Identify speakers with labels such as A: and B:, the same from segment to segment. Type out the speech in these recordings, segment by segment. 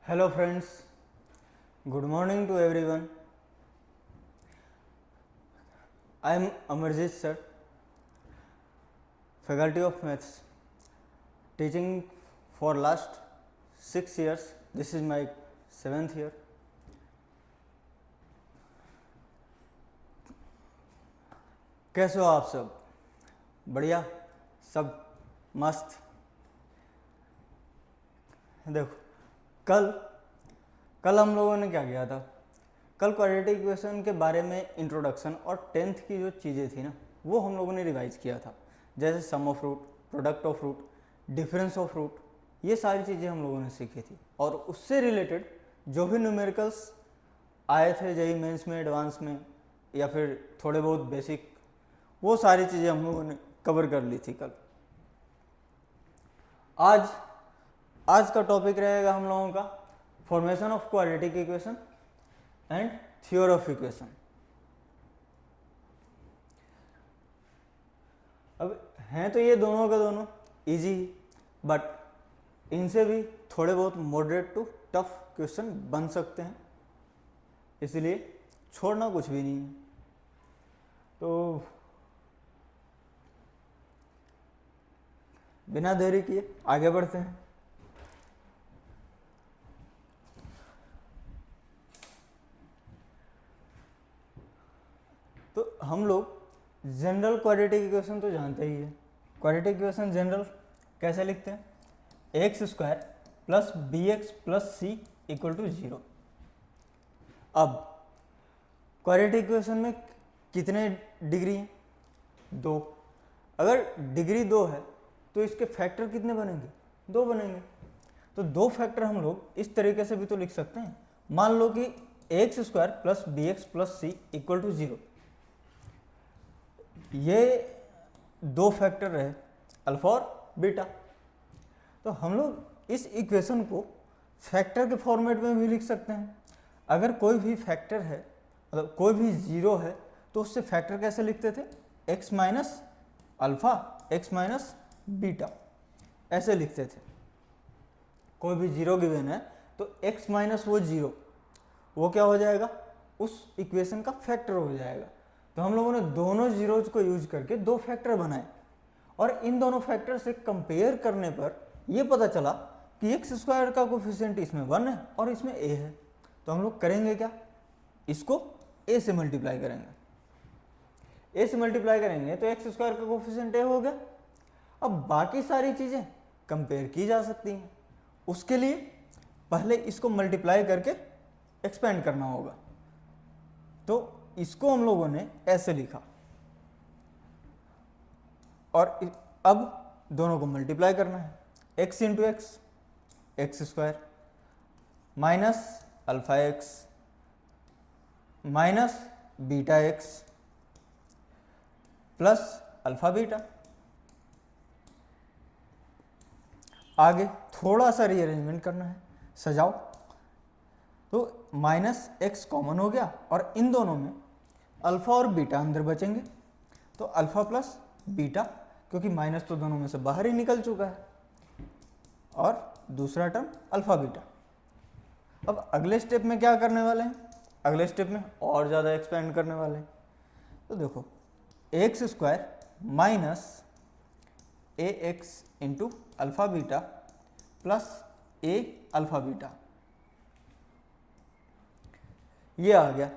A: Hello friends, good morning to everyone. I am Amarjit sir, faculty of maths, teaching for last 6 years. This is my 7th year. कैसे हो आप सब? बढ़िया, सब मस्त। देखो, कल हम लोगों ने क्या किया था? कल क्वाड्रेटिक इक्वेशन के बारे में इंट्रोडक्शन और 10th की जो चीज़ें थी ना, वो हम लोगों ने रिवाइज किया था। जैसे sum of root, product of root, difference of root, ये सारी चीज़ें हम लोगों ने सीखी थी। और उससे रिलेटेड जो भी न्यूमेरिकल्स आए थे जेईई मेंस में, एडवांस में, या फिर थोड़े बहुत बेसिक, वो सारी चीज़ें हम लोगों ने कवर कर ली थी कल। आज का टॉपिक रहेगा हम लोगों का formation of quadratic equation and theory of equation. अब हैं तो ये दोनों के दोनों इजी, बट इनसे भी थोड़े बहुत मॉडरेट टू टफ क्वेश्चन बन सकते हैं, इसलिए छोड़ना कुछ भी नहीं है। तो बिना देरी किए आगे बढ़ते हैं। तो हम लोग जनरल क्वाड्रेटिक इक्वेशन तो जानते ही है। क्वाड्रेटिक इक्वेशन जनरल कैसे लिखते हैं? X square plus b x plus c equal to 0। अब क्वाड्रेटिक इक्वेशन में कितने डिग्री हैं? 2। अगर डिग्री 2 है तो इसके फैक्टर कितने बनेंगे? 2 बनेंगे। तो 2 फैक्टर हम लोग इस तरीके से भी तो लिख सकते हैं। मान लो कि x square plus b x plus c equal to 0। ये 2 फैक्टर रहे, अल्फा और बीटा। तो हम लोग इस इक्वेशन को फैक्टर के फॉर्मेट में भी लिख सकते हैं। अगर कोई भी फैक्टर है, मतलब कोई भी 0 है, तो उससे फैक्टर कैसे लिखते थे? x minus alpha, x minus beta, ऐसे लिखते थे। कोई भी 0 गिवन है तो x माइनस वो 0, वो क्या हो जाएगा? उस इक्वेशन का फैक्टर हो जाएगा। तो हम लोगों ने दोनों जीरोज को यूज करके 2 फैक्टर बनाए, और इन दोनों फैक्टर से कंपेयर करने पर यह पता चला कि एक्स स्क्वायर का कोफिशिएंट इसमें 1 है और इसमें a है। तो हम लोग करेंगे क्या? इसको a से मल्टीप्लाई करेंगे। a से मल्टीप्लाई करेंगे तो एक्स स्क्वायर का कोफिशिएंट a हो गया। अब बाकी सारी चीज़ें कंपेयर की जा सकती हैं। उसके लिए पहले इसको मल्टीप्लाई करके एक्सपेंड करना होगा। तो इसको हम लोगों ने ऐसे लिखा, और अब दोनों को मल्टीप्लाई करना है। x into x, x square, minus alpha x minus beta x plus alpha beta. आगे थोड़ा सा रीअरेंजमेंट करना है, सजाओ। तो माइनस एक्स कॉमन हो गया और इन दोनों में अल्फा और बीटा अंदर बचेंगे। तो अल्फा प्लस बीटा, क्योंकि माइनस तो दोनों में से बाहर ही निकल चुका है, और दूसरा टर्म अल्फा बीटा। अब अगले स्टेप में क्या करने वाले हैं? अगले स्टेप में और ज़्यादा एक्सपेंड करने वाले हैं। तो देखो, x square minus A X into alpha beta plus A alpha beta, ये आ गया।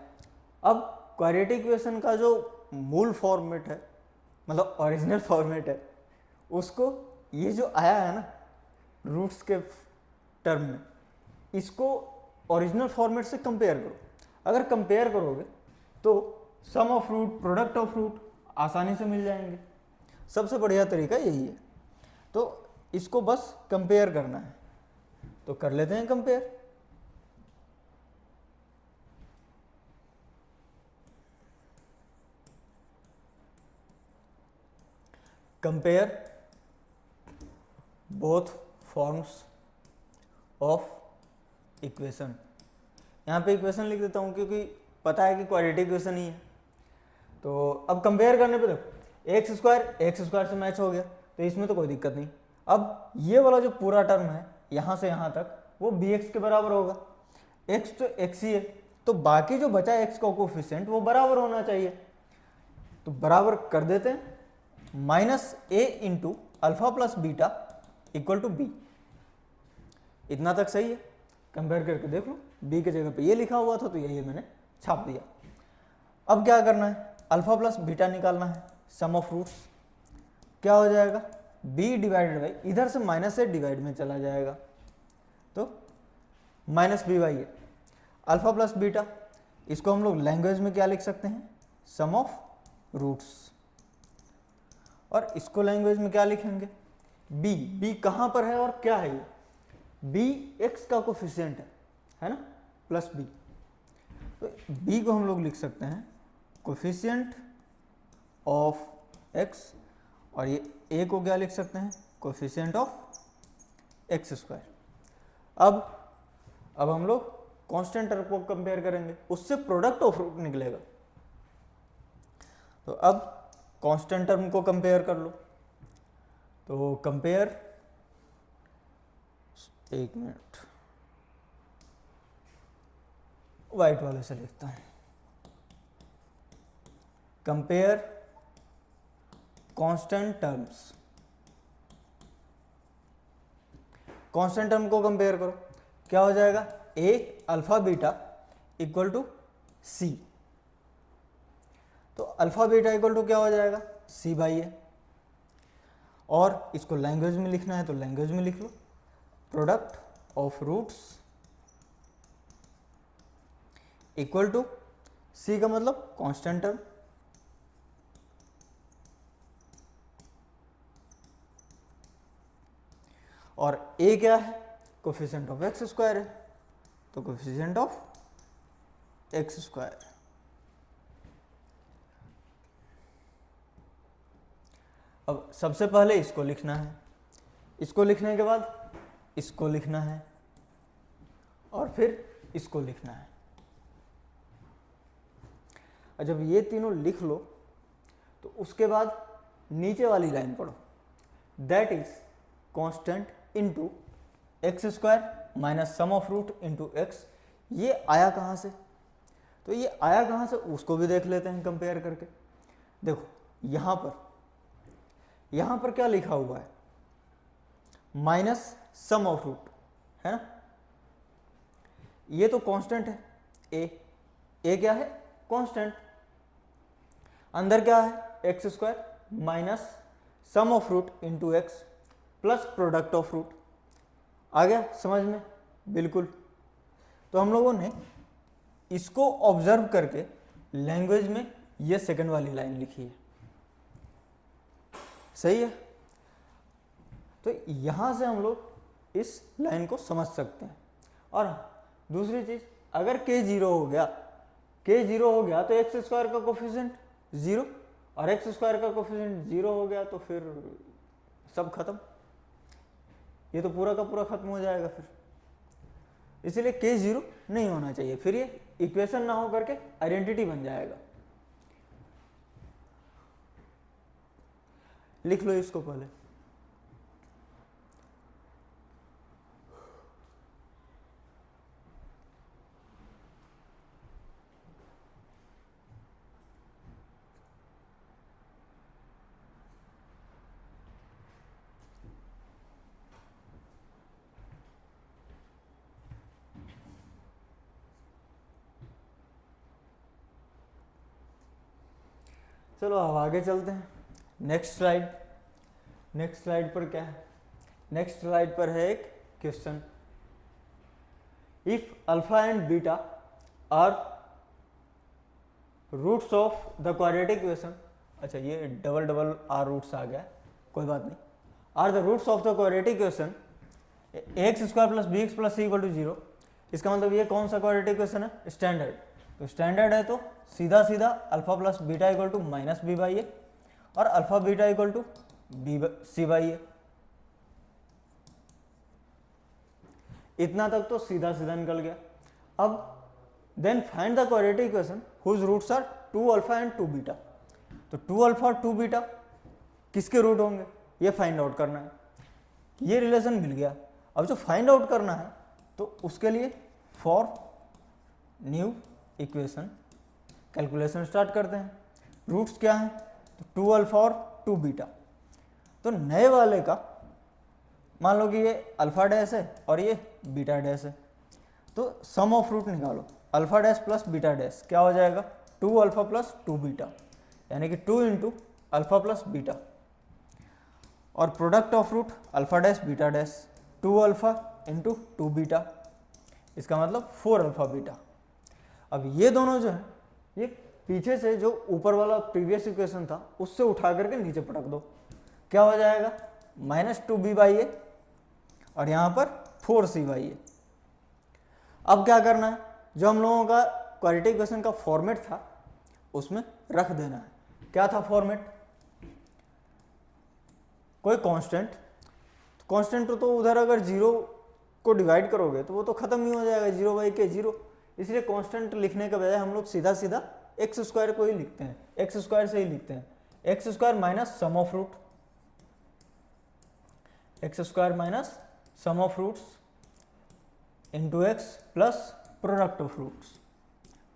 A: अब क्वाड्रेटिक इक्वेशन का जो मूल फॉर्मेट है, मतलब ओरिजिनल फॉर्मेट है, उसको ये जो आया है ना रूट्स के टर्म में, इसको ओरिजिनल फॉर्मेट से कंपेयर करो। अगर कंपेयर करोगे तो sum of root, product of root आसानी से मिल जाएंगे। सबसे बढ़िया तरीका यही है। तो इसको बस कंपेयर करना है, तो कर लेते हैं compare. Compare both forms of equation. यहाँ पे इक्वेशन लिख देता हूँ क्योंकि पता है कि क्वाड्रेटिक इक्वेशन ही है। तो अब कंपेयर करने पे देखो, एक्स स्क्वायर से मैच हो गया, तो इसमें तो कोई दिक्कत नहीं। अब ये वाला जो पूरा टर्म है यहाँ से यहाँ तक, वो बी एक्स के बराबर होगा। एक्स तो एक्स ही है, तो बाकी जो बचा एक्स का कोफिशिएंट वो बराबर होना चाहिए, तो बराबर कर देते हैं। Minus a into alpha plus beta equal to b. इतना तक सही है, कंपेयर करके देख लो, बी की जगह पे ये लिखा हुआ था तो यही मैंने छाप दिया। अब क्या करना है, अल्फा प्लस बीटा निकालना है, सम ऑफ रूट्स। क्या हो जाएगा, बी डिवाइडेड बाई, इधर से माइनस से डिवाइड में चला जाएगा तो minus b by a. Alpha plus beta, इसको हम लोग लैंग्वेज में क्या लिख सकते हैं, सम ऑफ रूट्स। और इसको लैंग्वेज में क्या लिखेंगे, बी। बी कहाँ पर है और क्या है ये, बी एक्स का कोफिशिएंट है ना, प्लस बी। तो बी को हम लोग लिख सकते हैं कोफिशिएंट ऑफ एक्स, और ये ए को क्या लिख सकते हैं, कोफिशिएंट ऑफ एक्स स्क्वायर। अब हम लोग कांस्टेंट टर्म को कंपेयर करेंगे, उससे प्रोडक्ट ऑफ रूट निकलेगा। तो अब कांस्टेंट टर्म को कंपेयर कर लो, तो कंपेयर, एक मिनट वाइट वाले से लिखता हूं, compare constant terms. Constant term को कंपेयर करो, क्या हो जाएगा, ए अल्फा बीटा इक्वल टू सी। तो अल्फा बीटा इक्वल टू क्या हो जाएगा, सी बाई ए। और इसको लैंग्वेज में लिखना है तो लैंग्वेज में लिख लो, product of roots equal to C का मतलब कांस्टेंट टर्म, और ए क्या है, कोफिशिएंट ऑफ एक्स स्क्वायर है, तो कोफिशिएंट ऑफ एक्स स्क्वायर। अब सबसे पहले इसको लिखना है, इसको लिखने के बाद इसको लिखना है, और फिर इसको लिखना है। और जब ये तीनों लिख लो तो उसके बाद नीचे वाली लाइन पढ़ो, that is constant into x square minus sum of root into x. ये आया कहाँ से, तो ये आया कहाँ से उसको भी देख लेते हैं कंपेयर करके। देखो यहाँ पर क्या लिखा हुआ है, माइनस सम ऑफ रूट है ना, ये तो कांस्टेंट है, ए क्या है, कांस्टेंट। अंदर क्या है, x square minus sum of root into x plus product of root. आ गया समझ में, बिल्कुल। तो हम लोगों ने इसको ऑब्जर्व करके लैंग्वेज में ये सेकंड वाली लाइन लिखी है, सही है। तो यहां से हम लोग इस लाइन को समझ सकते हैं। और दूसरी चीज, अगर k जीरो हो गया तो एक्स स्क्वायर का कोफिशिएंट जीरो, और एक्स स्क्वायर का कोफिशिएंट जीरो हो गया तो फिर सब खत्म, ये तो पूरा का पूरा खत्म हो जाएगा फिर। इसीलिए k जीरो नहीं होना चाहिए, फिर ये इक्वेशन ना हो करके आइडेंटिटी बन जाएगा। लिख लो इसको पहले, चलो अब आगे चलते हैं। नेक्स्ट स्लाइड पर क्या है, नेक्स्ट स्लाइड पर है एक question, if alpha and beta are roots of the quadratic equation. अच्छा ये डबल आर रूट्स आ गया, कोई बात नहीं। Are the roots of the quadratic equation x square plus b x plus c equal to zero. इसका मतलब ये कौन सा क्वाड्रेटिक इक्वेशन है, स्टैंडर्ड। तो स्टैंडर्ड है तो सीधा सीधा alpha plus beta equal to minus b by a, और alpha beta equal to b c by a. इतना तक तो सीधा सीधा निकल गया। अब then find the quadratic equation whose roots are 2 alpha and 2 beta. तो 2 अल्फा और 2 बीटा किसके रूट होंगे, ये फाइंड आउट करना है। ये रिलेशन मिल गया। अब जो फाइंड आउट करना है तो उसके लिए for new equation calculation start करते हैं। रूट्स क्या हैं? तो 2 अल्फा और 2 बीटा। तो नए वाले का मान लो कि ये अल्फा डैश है और ये बीटा डैश है, तो सम ऑफ रूट निकालो। Alpha dash plus beta dash क्या हो जाएगा? 2 अल्फा प्लस 2 बीटा, यानी कि 2 इंटू अल्फा प्लस बीटा। और product of root alpha dash beta dash, 2 alpha into 2 beta, इसका मतलब 4 अल्फा बीटा। अब ये दोनों जो है ये पीछे से जो ऊपर वाला प्रीवियस इक्वेशन था उससे उठा करके नीचे पटक दो, क्या हो जाएगा? -2b/a और यहाँ पर 4c/a। अब क्या करना है? जो हम लोगों का क्वाड्रेटिक इक्वेशन का फॉर्मेट था उसमें रख देना है। क्या था फॉर्मेट? कोई कांस्टेंट, कांस्टेंट तो उधर अगर 0 को डिवाइड करोगे तो वो तो खत्म ही हो जाएगा, 0/k 0। इसलिए कांस्टेंट लिखने के बजाय हम लोग सीधा सीधा एक्स स्क्वायर को ही लिखते हैं, एक्स स्क्वायर से ही लिखते हैं। X square minus sum of root, x square minus sum of roots into x plus product of roots,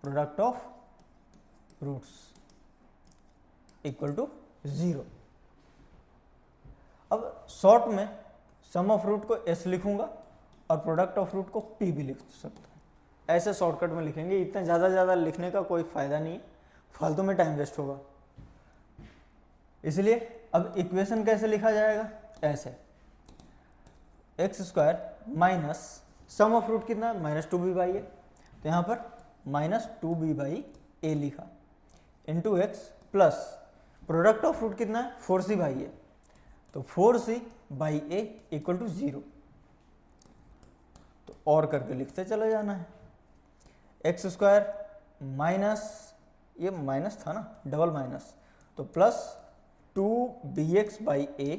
A: product of roots equal to 0। अब शॉर्ट में सम ऑफ रूट को s लिखूंगा और प्रोडक्ट ऑफ रूट को p भी लिख सकता हूँ। ऐसे शॉर्टकट में लिखेंगे, इतना ज़्यादा लिखने का कोई फ़ायदा नहीं है, फालतू में टाइम वेस्ट होगा। इसलिए अब इक्वेशन कैसे लिखा जाएगा? ऐसे, x square minus sum of root कितना? -2b/a, तो यहाँ पर -2b/a लिखा, into x plus product of root कितना है? 4c/a, तो 4c/a इक्वल टू 0। तो और करके लिखते चले जाना है। एक्स स्क्वायर माइनस, ये माइनस था ना, डबल माइनस, तो plus 2bx/a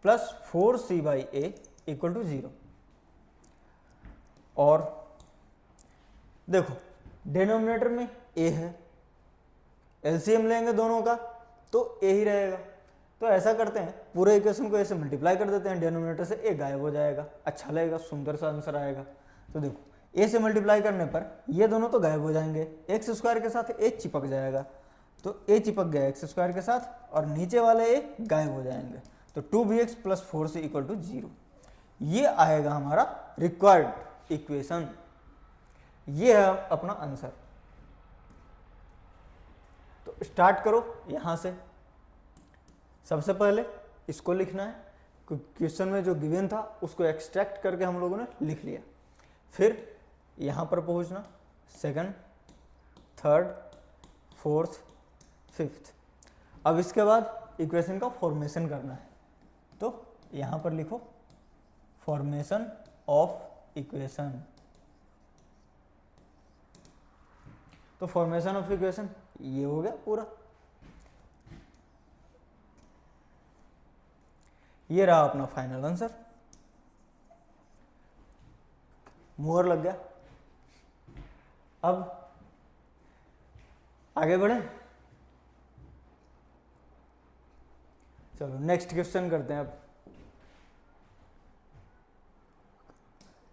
A: plus 4c/a equal to 0। और देखो डिनोमिनेटर में a है, एलसीएम लेंगे दोनों का तो a ही रहेगा। तो ऐसा करते हैं, पूरे इक्वेशन को ऐसे मल्टीप्लाई कर देते हैं, डिनोमिनेटर से a गायब हो जाएगा, अच्छा लगेगा, सुंदर सा आंसर आएगा। तो देखो a से मल्टीप्लाई करने पर ये दोनों तो गायब हो जाएंगे, एक्स स्क्वायर के साथ a चिपक जाएगा, तो a चिपक गया एक्स स्क्वायर के साथ और नीचे वाले a गायब हो जाएंगे, तो 2bx plus 4c equal to 0। ये आएगा हमारा रिक्वायर्ड इक्वेशन, ये है अपना आंसर। तो स्टार्ट करो यहां से। सबसे पहले इसको लिखना है, क्वेश्चन में जो गिवन था उसको एक्सट्रैक्ट करके हम लोगों ने लिख लिया। फिर यहां पर पहुंचना, सेकंड, थर्ड, फोर्थ, फिफ्थ। अब इसके बाद इक्वेशन का फॉर्मेशन करना है, तो यहां पर लिखो फॉर्मेशन ऑफ इक्वेशन। तो फॉर्मेशन ऑफ इक्वेशन ये हो गया पूरा। ये रहा अपना फाइनल आंसर। मोहर लग गया। अब आगे बढ़े, चलो नेक्स्ट क्वेश्चन करते हैं अब।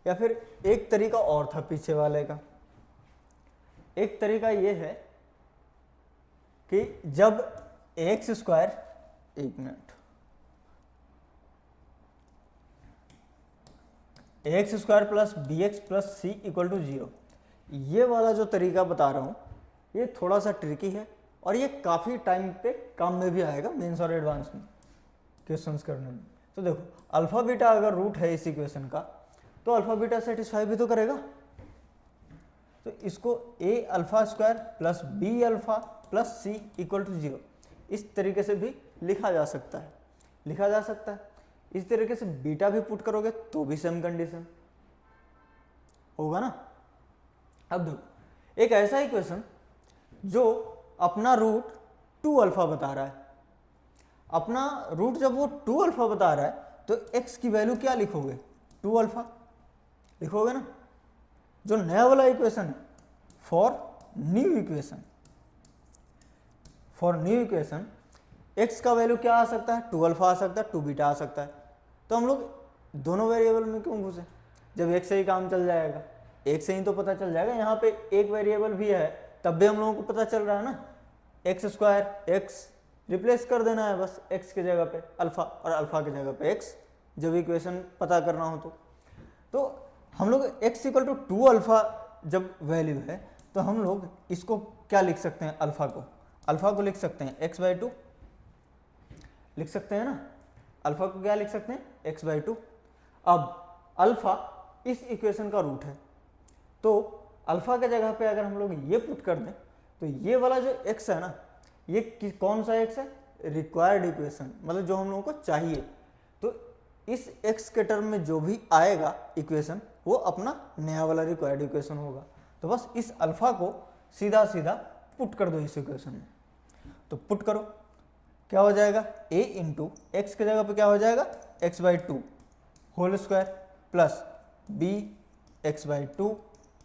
A: या फिर एक तरीका और था पीछे वाले का। एक तरीका ये है कि जब एक्स स्क्वायर, एक मिनट, x square plus b x plus c equal to 0, ये वाला जो तरीका बता रहा हूँ ये थोड़ा सा ट्रिकी है और ये काफ़ी टाइम पे काम में भी आएगा मेंस और एडवांस में क्वेश्चंस करने में। तो देखो अल्फा बीटा अगर रूट है इस इक्वेशन का तो अल्फा बीटा सेटिस्फाई भी तो करेगा। तो इसको a alpha square plus b alpha plus c equal to 0 इस तरीके से भी लिखा जा सकता है, लिखा जा सकता है। इस तरीके से बीटा भी पुट करोगे तो भी सेम कंडीशन होगा ना। अब देखो एक ऐसा इक्वेशन जो अपना रूट 2 अल्फा बता रहा है, अपना रूट जब वो 2 अल्फा बता रहा है तो x की वैल्यू क्या लिखोगे? 2 अल्फा लिखोगे ना। जो नया वाला इक्वेशन है for new equation, for new equation x का वैल्यू क्या आ सकता है? 2 अल्फा आ सकता है, 2 बीटा आ सकता है। तो हम लोग दोनों वेरिएबल में क्यों घुसे? जब एक से ही काम चल जाएगा, एक से ही तो पता चल जाएगा। यहाँ पे एक वेरिएबल भी है तब भी हम लोगों को पता चल रहा है ना, एक्स स्क्वायर, एक्स रिप्लेस कर देना है बस एक्स की जगह पे अल्फा और अल्फा की जगह पे एक्स, जब इक्वेशन पता करना हो तो हम लोग एक्स इक्वल टू 2 अल्फा जब वैल्यू है तो हम लोग इसको क्या लिख सकते हैं, अल्फा को लिख सकते हैं x/2 लिख सकते हैं ना, अल्फा को क्या लिख सकते हैं, x/2। अब अल्फा इस इक्वेशन का रूट है तो अल्फा के जगह पे अगर हम लोग ये पुट कर दें तो ये वाला जो x है ना, ये कौन सा x है, रिक्वायर्ड इक्वेशन, मतलब जो हम लोगों को चाहिए। तो इस x के टर्म में जो भी आएगा इक्वेशन वो अपना नया वाला रिक्वायर्ड इक्वेशन होगा। तो बस इस अल्फा को सीधा सीधा पुट कर दो इस इक्वेशन में। तो पुट करो, क्या हो जाएगा, a इंटू एक्स के जगह पे क्या हो जाएगा, x/2 whole square plus b x/2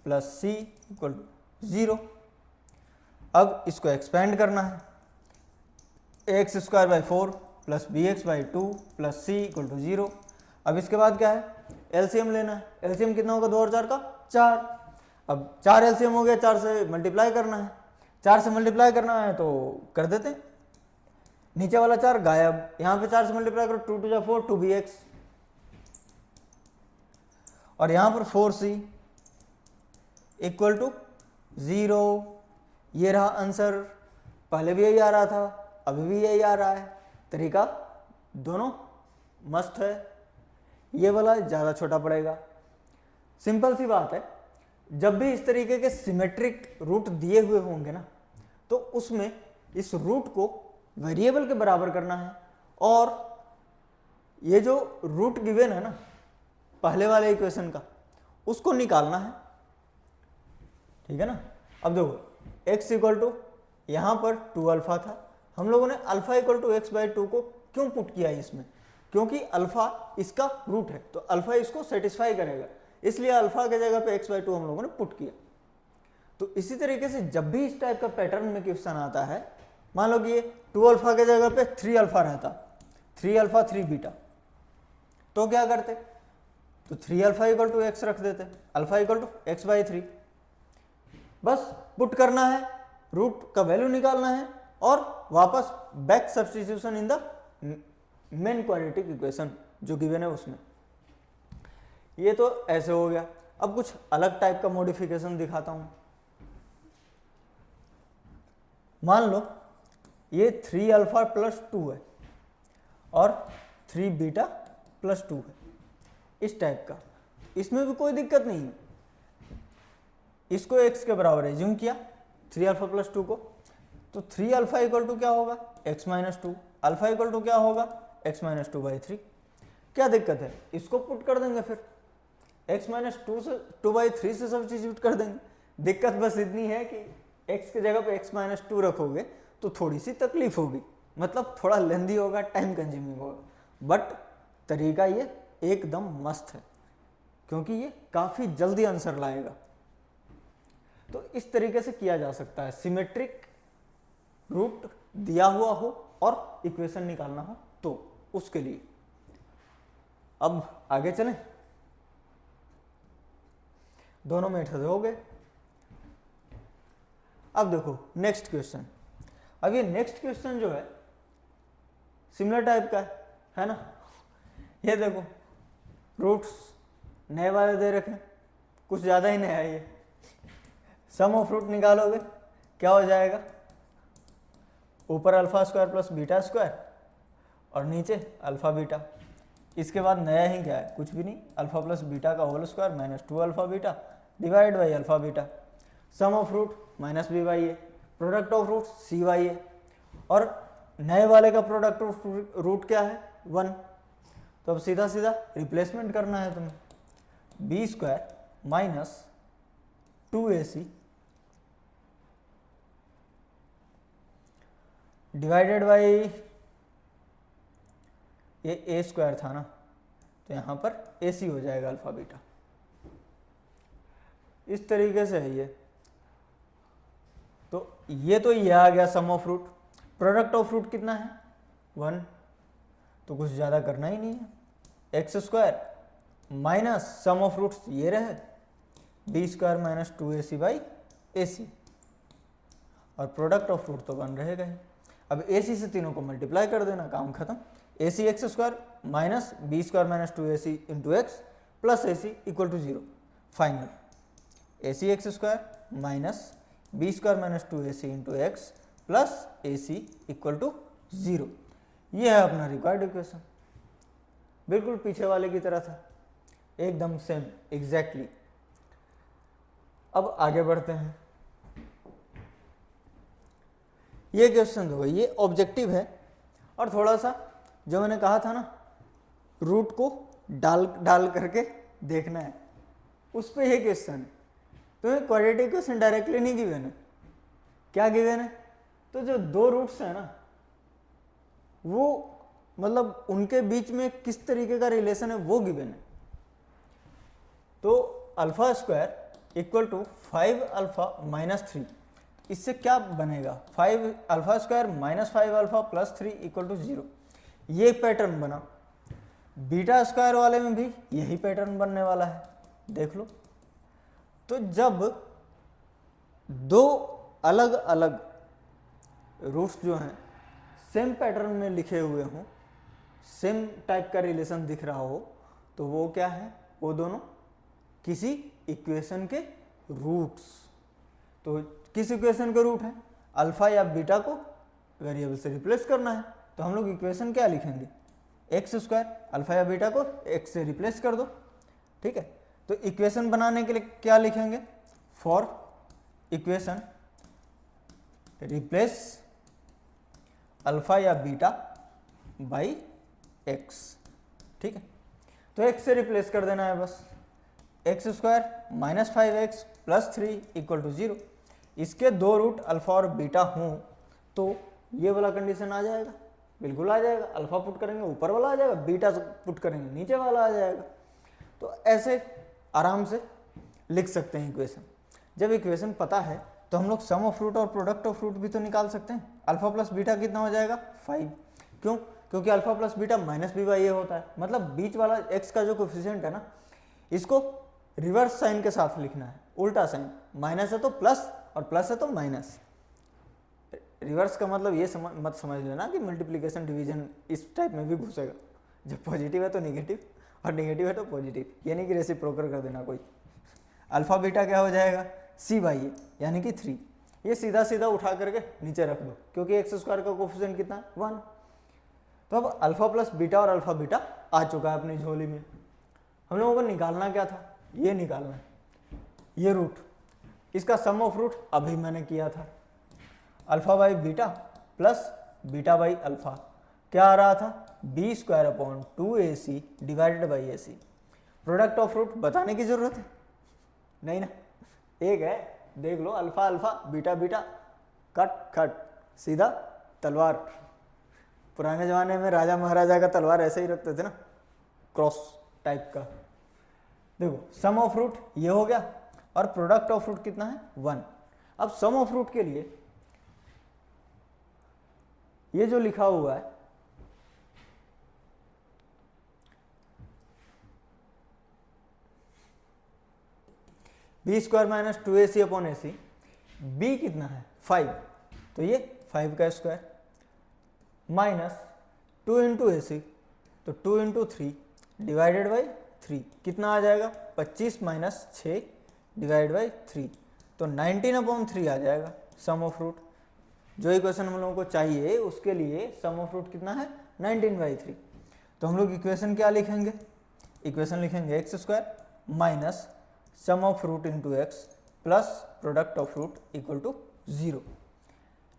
A: plus c equal to 0। अब इसको एक्सपेंड करना है, ax² plus bx/2 plus c equal to 0। अब इसके बाद क्या है, एलसीएम लेना है। एलसीएम कितना होगा, 2 और 4 का 4। अब 4 एलसीएम हो गया, 4 से मल्टीप्लाई करना है, 4 से मल्टीप्लाई करना है तो कर देते हैं, नीचे वाला 4 गायब, यहाँ पे 4 से मल्टीप्लाई करो, 2 2 4 2bx और यहाँ पर 4c इक्वल टू 0। ये रहा आंसर, पहले भी यही आ रहा था, अभी भी यही आ रहा है। तरीका दोनों मस्त है, ये वाला ज़्यादा छोटा पड़ेगा। सिंपल सी बात है, जब भी इस तरीके के सिमेट्रिक रूट दिए हुए होंगे ना तो उसमें इस रूट को वेरिएबल के बराबर करना है और ये जो रूट गिवन है ना पहले वाले इक्वेशन का उसको निकालना है, ठीक है ना। अब देखो x इक्वल टू यहाँ पर 2 अल्फा था, हम लोगों ने अल्फा इक्वल टू x/2 को क्यों पुट किया इसमें, क्योंकि अल्फा इसका रूट है तो अल्फा इसको सेटिस्फाई करेगा, इसलिए अल्फा के जगह पे x/2 हम लोगों ने पुट किया। तो इसी तरीके से जब भी इस टाइप का पैटर्न में क्वेश्चन आता है, मान लो कि ये 2 अल्फा के जगह पे 3 अल्फा रहता, 3 अल्फा 3 बीटा, तो क्या करते, तो 3 अल्फा इक्वल टू एक्स रख देते, अल्फा इक्वल टू x/3। बस पुट करना है, रूट का वैल्यू निकालना है और वापस back substitution in the main quadratic equation जो गिवन है उसमें। ये तो ऐसे हो गया। अब कुछ अलग टाइप का मॉडिफिकेशन दिखाता हूं। मान लो ये 3 अल्फा प्लस 2 है और 3 बीटा प्लस 2 है, इस टाइप का, इसमें भी कोई दिक्कत नहीं है। इसको x के बराबर एज्यूम किया 3 अल्फा प्लस 2 को, तो 3 अल्फा इक्वल टू क्या होगा, x-2, अल्फा इक्वल टू क्या होगा, x-2/3। क्या दिक्कत है, इसको पुट कर देंगे, फिर x-2 से 2/3 से सब्स्टिट्यूट कर देंगे। दिक्कत बस इतनी है कि x की जगह पे x-2 रखोगे तो थोड़ी सी तकलीफ होगी, मतलब थोड़ा लेंदी होगा, टाइम कंज्यूमिंग होगा, बट तरीका ये एकदम मस्त है क्योंकि ये काफ़ी जल्दी आंसर लाएगा। तो इस तरीके से किया जा सकता है, सिमेट्रिक रूट दिया हुआ हो और इक्वेशन निकालना हो तो उसके लिए। अब आगे चलें, दोनों मेथड हो गए। अब देखो नेक्स्ट क्वेश्चन। अब ये नेक्स्ट क्वेश्चन जो है सिमिलर टाइप का है ना। ये देखो रूट्स नए वाले दे रखे, कुछ ज़्यादा ही नया है ये। सम ऑफ रूट निकालोगे क्या हो जाएगा, ऊपर alpha square plus beta square और नीचे अल्फा बीटा। इसके बाद नया ही क्या है, कुछ भी नहीं, अल्फा प्लस बीटा का whole square minus 2 alpha beta divide by alpha beta. Sum of root minus b/a, product of root c/a और नए वाले का प्रोडक्ट ऑफ रूट क्या है 1। तो अब सीधा सीधा रिप्लेसमेंट करना है तुम्हें, b² minus 2ac divided by, ये a² था ना तो यहाँ पर ac हो जाएगा अल्फा बीटा। इस तरीके से है ये। तो ये आ गया sum of root. Product of root कितना है 1, तो कुछ ज़्यादा करना ही नहीं है, x² minus sum of roots ये रहे b square minus 2ac by ac, और प्रोडक्ट ऑफ रूट तो 1 रहेगा ही। अब ac से तीनों को मल्टीप्लाई कर देना, काम खत्म। ac x square minus b square minus 2ac into x plus ac equal to 0। Final ac x square minus b square minus 2ac into x plus ac equal to 0। ये है अपना रिक्वायर्ड इक्वेशन, बिल्कुल पीछे वाले की तरह था, एकदम सेम एग्जैक्टली। अब आगे बढ़ते हैं। ये क्वेश्चन देखो, ये ऑब्जेक्टिव है और थोड़ा सा जो मैंने कहा था ना रूट को डाल करके देखना है, उस पे ये क्वेश्चन है। तो क्वाड्रेटिक इक्वेशन डायरेक्टली नहीं गिवन है, क्या गिवन है? तो जो दो रूट्स है ना वो मतलब उनके बीच में किस तरीके का रिलेशन है वो गिवन है। तो alpha square equal to 5 alpha minus 3, इससे क्या बनेगा? 5 alpha square minus 5 alpha plus 3 equal to 0। ये पैटर्न बना। बीटा स्क्वायर वाले में भी यही पैटर्न बनने वाला है, देख लो। तो जब दो अलग अलग रूट्स जो हैं सेम पैटर्न में लिखे हुए हों, सेम टाइप का रिलेशन दिख रहा हो, तो वो क्या है? वो दोनों किसी इक्वेशन के रूट्स। तो किस इक्वेशन के रूट है? अल्फा या बीटा को वेरिएबल से रिप्लेस करना है, तो हम लोग इक्वेशन क्या लिखेंगे? एक्स स्क्वायर, अल्फा या बीटा को एक्स से रिप्लेस कर दो, ठीक है। तो इक्वेशन बनाने के लिए क्या लिखेंगे? फॉर इक्वेशन रिप्लेस अल्फा या बीटा बाई एक्स, ठीक है। तो एक्स से रिप्लेस कर देना है बस। X square minus 5x plus 3 equal to 0। इसके दो रूट अल्फा और बीटा हों तो ये वाला कंडीशन आ जाएगा, बिल्कुल आ जाएगा। अल्फा पुट करेंगे ऊपर वाला आ जाएगा, बीटा पुट करेंगे नीचे वाला आ जाएगा। तो ऐसे आराम से लिख सकते हैं इक्वेशन। जब इक्वेशन पता है तो हम लोग सम ऑफ रूट और प्रोडक्ट ऑफ रूट भी तो निकाल सकते हैं। अल्फा प्लस बीटा कितना हो जाएगा? 5। क्यों? क्योंकि alpha plus beta minus b by a होता है, मतलब बीच वाला एक्स का जो कोफिशिएंट है ना, इसको रिवर्स साइन के साथ लिखना है, उल्टा साइन। माइनस है तो प्लस और प्लस है तो माइनस। रिवर्स का मतलब ये मत समझ लेना कि मल्टीप्लिकेशन डिवीजन इस टाइप में भी घुसेगा। जब पॉजिटिव है तो निगेटिव और निगेटिव है तो पॉजिटिव, ये नहीं कि रेसिप्रोकल कर देना कोई। अल्फा बीटा क्या हो जाएगा? सी बाई ए यानी कि 3। ये सीधा सीधा उठा करके नीचे रख दो, क्योंकि एक्स स्क्वायर का कोफिशिएंट कितना है? 1। तो अब अल्फा प्लस बीटा और अल्फा बीटा आ चुका है अपनी झोली में। हम लोगों को निकालना क्या था? ये निकालना है, ये रूट, इसका सम ऑफ रूट अभी मैंने किया था। Alpha by beta plus beta by alpha क्या आ रहा था? B square upon 2ac divided by ac। Product of root बताने की जरूरत है नहीं ना, एक है, देख लो। Alpha alpha beta beta, cut cut, सीधा तलवार। पुराने जमाने में राजा महाराजा का तलवार ऐसे ही रखते थे ना, क्रॉस टाइप का। देखो सम ऑफ रूट ये हो गया और प्रोडक्ट ऑफ रूट कितना है? 1। अब सम ऑफ रूट के लिए ये जो लिखा हुआ है b square minus 2ac upon ac, b कितना है? 5, तो ये 5 का स्क्वायर माइनस 2 इंटू ac, तो 2 इंटू 3 डिवाइडेड बाई 3 कितना आ जाएगा? 25 माइनस 6 डिवाइड बाई 3, तो 19 अपॉन 3 आ जाएगा सम ऑफ रूट। जो इक्वेशन हम लोगों को चाहिए उसके लिए सम ऑफ रूट कितना है? 19/3। तो हम लोग इक्वेशन क्या लिखेंगे? इक्वेशन लिखेंगे x square minus sum of root into x plus product of root equal to 0।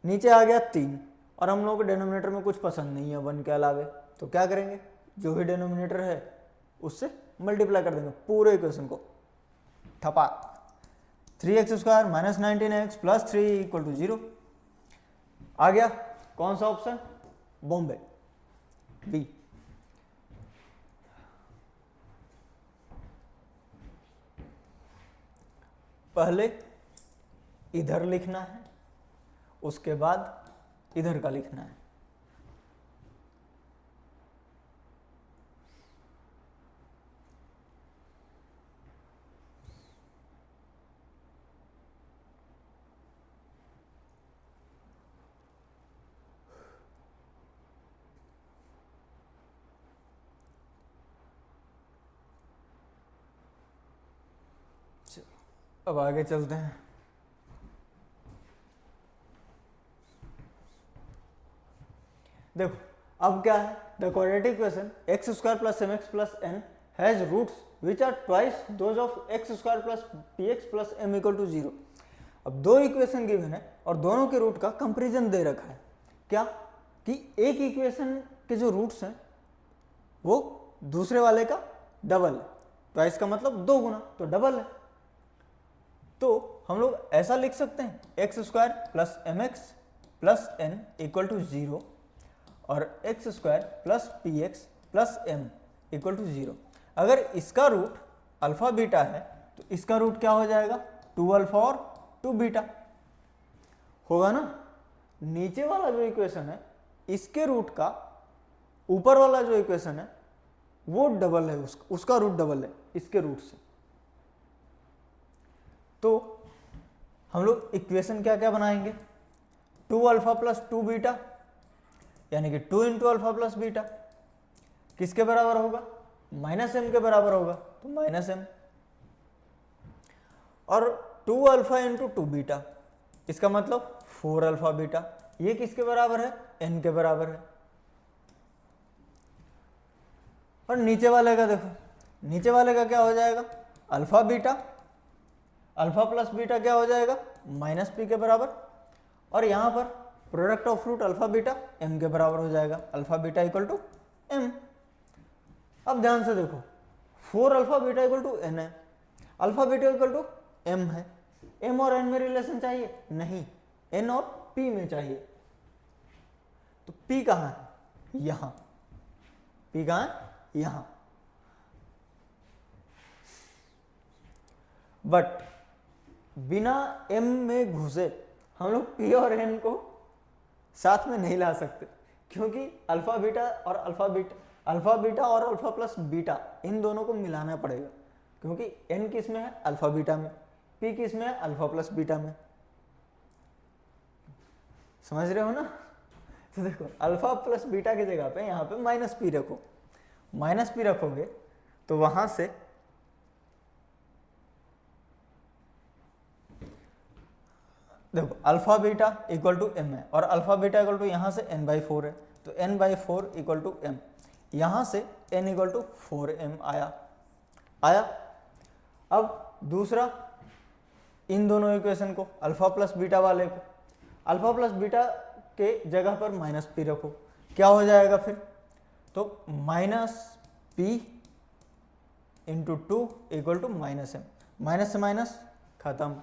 A: नीचे आ गया 3 और हम लोगों को डिनोमिनेटर में कुछ पसंद नहीं है 1 के अलावे, तो क्या करेंगे? जो भी डिनोमिनेटर है उससे मल्टीप्लाई कर देंगे पूरे इक्वेशन को, ठपा। 3x square minus 19x plus 3 equal to 0 आ गया। कौन सा ऑप्शन? बॉम्बे, बी। पहले इधर लिखना है, उसके बाद इधर का लिखना है। अब आगे चलते हैं। देखो अब क्या है, the quadratic equation x square plus m x plus n has roots which are twice those of x square plus p x plus m equal to 0। अब दो इक्वेशन गिवन है और दोनों के रूट का कंपेरिजन दे रखा है। क्या कि एक इक्वेशन के जो रूट्स हैं वो दूसरे वाले का डबल है, ट्वाइस का मतलब दो गुना, तो डबल है। तो हम लोग ऐसा लिख सकते हैं x square plus m x plus n equal to 0 और x square plus p x plus m equal to 0। अगर इसका रूट अल्फा बीटा है तो इसका रूट क्या हो जाएगा, 2 अल्फा और 2 बीटा होगा ना। नीचे वाला जो इक्वेशन है इसके रूट का ऊपर वाला जो इक्वेशन है वो डबल है, उसका रूट डबल है इसके रूट से। तो हम लोग इक्वेशन क्या क्या बनाएंगे, 2 अल्फा प्लस 2 बीटा यानी कि 2 इंटू अल्फा प्लस बीटा किसके बराबर होगा, माइनस एम के बराबर होगा, तो माइनस एम। और 2 अल्फा इंटू 2 बीटा इसका मतलब 4 अल्फा बीटा, ये किसके बराबर है, एन के बराबर है। और नीचे वाले का देखो, नीचे वाले का क्या हो जाएगा, alpha beta, alpha plus beta क्या हो जाएगा, माइनस पी के बराबर। और यहां पर product of root alpha beta m के बराबर हो जाएगा, alpha beta equal to m. अब ध्यान से देखो 4 alpha beta equal to n है, alpha beta equal to m है। एम और एन में रिलेशन चाहिए नहीं, एन और पी में चाहिए। तो पी कहां है, यहां, पी कहां है, यहां। बट बिना एम में घुसे हम लोग पी और एन को साथ में नहीं ला सकते, क्योंकि अल्फा बीटा और अल्फा बीटा और अल्फा प्लस बीटा इन दोनों को मिलाना पड़ेगा, क्योंकि एन किस में है, अल्फा बीटा में, पी किस में है, अल्फा प्लस बीटा में। समझ रहे हो ना। तो देखो अल्फा प्लस बीटा की जगह पे यहाँ पे माइनस पी रखो, माइनस पी रखोगे तो वहां से देखो alpha beta equal to m है और अल्फा बीटा इक्वल टू यहाँ से n बाई 4 है, तो n by 4 equal to m, यहाँ से n इक्वल टू 4m आया। अब दूसरा, इन दोनों इक्वेशन को अल्फा प्लस बीटा वाले को, अल्फा प्लस बीटा के जगह पर माइनस पी रखो, क्या हो जाएगा फिर, तो minus p into 2 equal to minus m, minus से माइनस खत्म,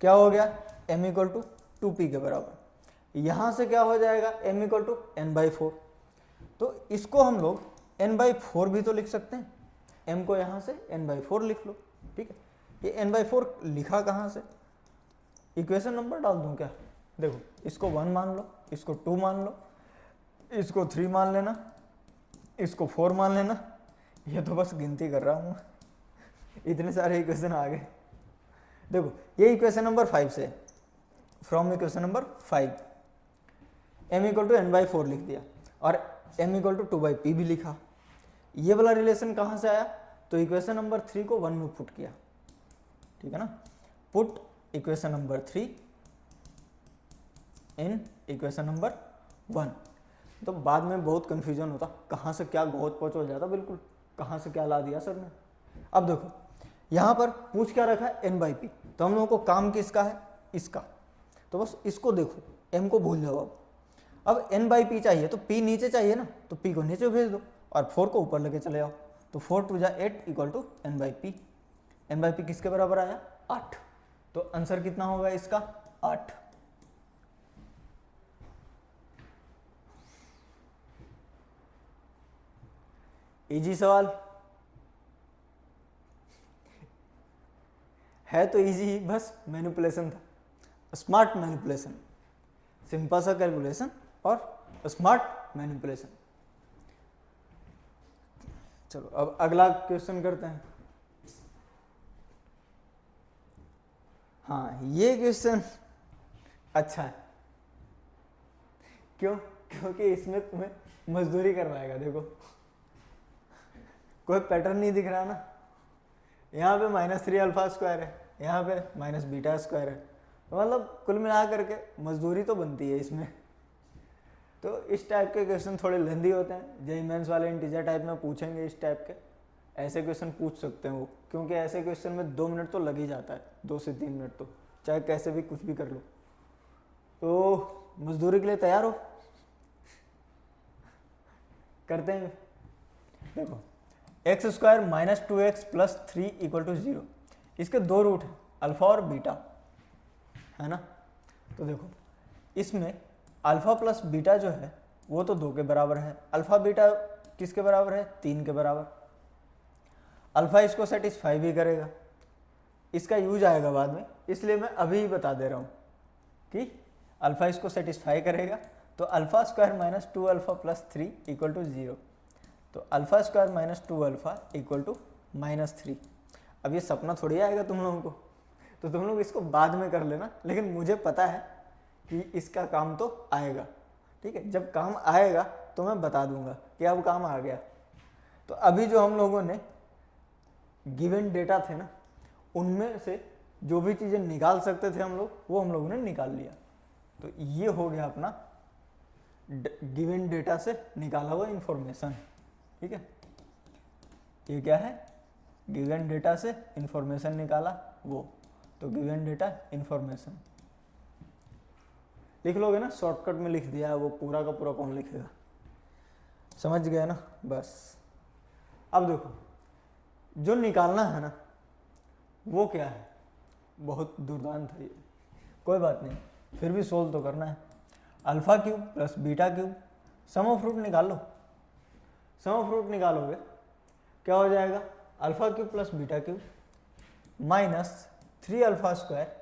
A: क्या हो गया, m इक्वल टू 2p के बराबर। यहाँ से क्या हो जाएगा, m equal to n by 4। तो इसको हम लोग n बाई 4 भी तो लिख सकते हैं, m को यहाँ से n बाई 4 लिख लो, ठीक है। ये n बाई 4 लिखा कहाँ से, इक्वेशन नंबर डाल दूँ क्या, देखो इसको 1 मान लो, इसको 2 मान लो, इसको 3 मान लेना, इसको 4 मान लेना, ये तो बस गिनती कर रहा हूँ इतने सारे इक्वेशन आ गए। देखो ये इक्वेशन नंबर 5 से, from equation number 5 m equal to n by 4 लिख दिया और m equal to 2 by p भी लिखा। ये वाला रिलेशन कहाँ से आया, तो इक्वेशन नंबर 3 को 1 में पुट किया, ठीक है ना, put equation number 3 in equation number 1। तो बाद में बहुत कंफ्यूजन होता, कहाँ से क्या बहुत पहुँच हो जाता, बिल्कुल कहाँ से क्या ला दिया सर ने। अब देखो यहाँ पर पूछ क्या रखा है, n बाई पी, तो हम लोगों को काम किसका है, इसका, तो बस इसको देखो, m को भूल जाओ। अब n बाई पी चाहिए तो p नीचे चाहिए ना, तो p को नीचे भेज दो और 4 को ऊपर लेके चले आओ, तो 4 टू जा 8 equal to n by p. n by p किसके बराबर आया, 8, तो आंसर कितना होगा इसका, 8। इजी सवाल है, तो इजी ही, बस मैनिपुलेशन था, स्मार्ट मैनिपुलेशन, सिंपल सा कैलकुलेशन और स्मार्ट मैनिपुलेशन। चलो अब अगला क्वेश्चन करते हैं। हाँ ये क्वेश्चन अच्छा है, क्यों, क्योंकि इसमें तुम्हें मजदूरी करवाएगा। देखो कोई पैटर्न नहीं दिख रहा ना, यहाँ पे -3 अल्फा स्क्वायर है यहाँ पे माइनस बीटा स्क्वायर है, तो मतलब कुल मिला करके मजदूरी तो बनती है इसमें। तो इस टाइप के क्वेश्चन थोड़े लेंदी होते हैं, जेईई मेंस वाले इंटीजर टाइप में पूछेंगे इस टाइप के, ऐसे क्वेश्चन पूछ सकते हैं वो, क्योंकि ऐसे क्वेश्चन में 2 मिनट तो लग ही जाता है, 2 से 3 मिनट, तो चाहे कैसे भी कुछ भी कर लो। तो मजदूरी के लिए तैयार हो, करते हैं। देखो x square minus 2x plus 3 equal to 0, इसके 2 रूट हैं, अल्फा और बीटा, है ना। तो देखो इसमें अल्फा प्लस बीटा जो है वो तो 2 के बराबर है, अल्फा बीटा किसके बराबर है, 3 के बराबर। अल्फा इसको सेटिस्फाई भी करेगा, इसका यूज आएगा बाद में, इसलिए मैं अभी ही बता दे रहा हूँ कि अल्फा इसको सेटिस्फाई करेगा। तो alpha square minus 2 alpha plus 3 equal to 0, तो alpha square minus 2 alpha equal to -3। अब ये सपना थोड़ी आएगा तुम लोगों को, तो तुम लोग इसको बाद में कर लेना, लेकिन मुझे पता है कि इसका काम तो आएगा, ठीक है। जब काम आएगा तो मैं बता दूंगा कि अब काम आ गया। तो अभी जो हम लोगों ने गिवन डेटा थे ना, उनमें से जो भी चीज़ें निकाल सकते थे हम लोग, वो हम लोगों ने निकाल लिया। तो ये हो गया अपना गिवन डेटा से निकाला हुआ इंफॉर्मेशन, ठीक है। ये क्या है, गिवन डेटा से इंफॉर्मेशन निकाला वो, तो गिवन डेटा इंफॉर्मेशन लिख लोगे ना, शॉर्टकट में लिख दिया है, वो पूरा का पूरा कौन लिखेगा, समझ गए ना बस। अब देखो जो निकालना है ना वो क्या है, बहुत दुर्दांत है ये, कोई बात नहीं, फिर भी सोल्व तो करना है। Alpha cube plus beta cube, sum of root निकाल लो। सम ऑफ रूट निकालोगे क्या हो जाएगा, alpha cube plus beta cube minus 3 alpha square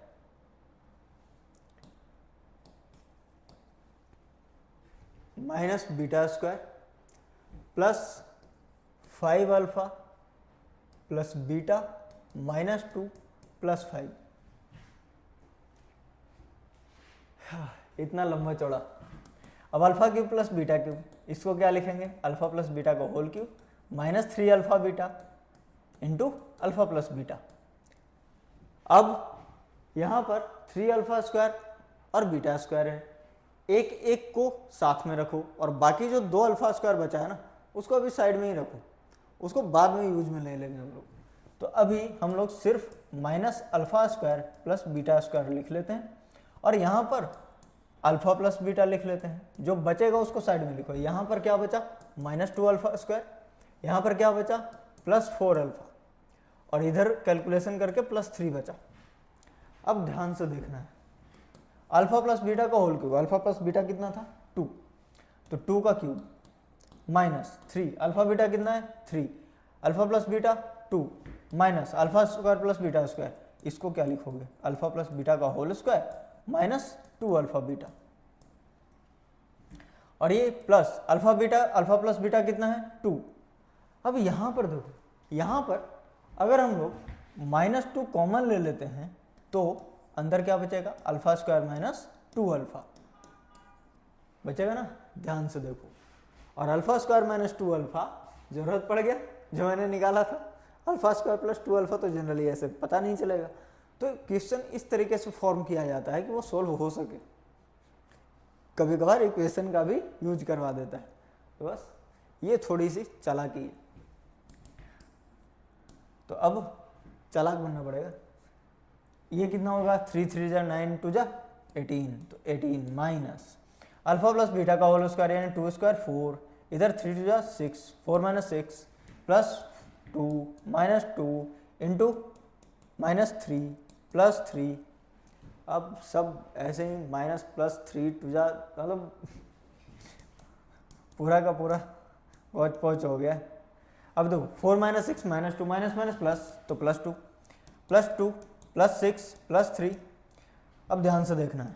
A: minus beta square plus 5 alpha plus beta minus 2 plus 5। इतना लंबा चौड़ा। अब alpha cube plus beta cube, इसको क्या लिखेंगे, अल्फा प्लस बीटा का whole cube minus 3 alpha beta into alpha plus beta. अब यहाँ पर 3 अल्फा स्क्वायर और बीटा स्क्वायर है, एक एक को साथ में रखो, और बाकी जो 2 अल्फा स्क्वायर बचा है ना उसको अभी साइड में ही रखो, उसको बाद में यूज में ले लेंगे हम लोग। तो अभी हम लोग सिर्फ minus alpha square plus beta square लिख लेते हैं, और यहाँ पर अल्फा प्लस बीटा लिख लेते हैं, जो बचेगा उसको साइड में लिखो। यहाँ पर क्या बचा, माइनस 2 अल्फा स्क्वायर, यहाँ पर क्या बचा, प्लस 4 अल्फा, और इधर कैलकुलेशन करके प्लस 3 बचा। अब ध्यान से देखना है, अल्फा प्लस बीटा का whole cube, alpha plus beta कितना था 2, तो 2 का क्यूब माइनस 3, अल्फा बीटा कितना है 3, alpha plus beta 2 minus alpha square plus beta square, इसको क्या लिखोगे, अल्फा प्लस बीटा का whole square minus 2 alpha beta, और ये प्लस अल्फा प्लस बीटा कितना है 2। अब यहाँ पर देखो, यहाँ पर अगर हम लोग -2 कॉमन ले लेते हैं तो अंदर क्या बचेगा, अल्फा स्क्वायर माइनस 2 अल्फा बचेगा ना, ध्यान से देखो। और अल्फा स्क्वायर माइनस 2 अल्फा जरूरत पड़ गया, जो मैंने निकाला था अल्फा स्क्वायर प्लस 2 अल्फा, तो जनरली ऐसे पता नहीं चलेगा। तो क्वेश्चन इस तरीके से फॉर्म किया जाता है कि वो सोल्व हो सके, कभी कभार इक्वेशन का भी यूज करवा देता है, तो बस ये थोड़ी सी चालाकी है। तो अब चालाक बनना पड़ेगा। ये कितना होगा, 3 3 जा 9 2 जा 18, तो 18 माइनस अल्फा प्लस बीटा का होल स्क्वायर यानी 2 स्क्वायर 4, इधर 3 2 जा 6, 4 minus 6 plus 2 minus 2 into minus 3 plus 3। अब सब ऐसे ही माइनस प्लस 3 2 जा, मतलब पूरा का पूरा पहुँच पहुँच हो गया। अब देखो 4 minus 6 minus 2 minus minus plus, तो प्लस 2 प्लस 6 प्लस 3। अब ध्यान से देखना है,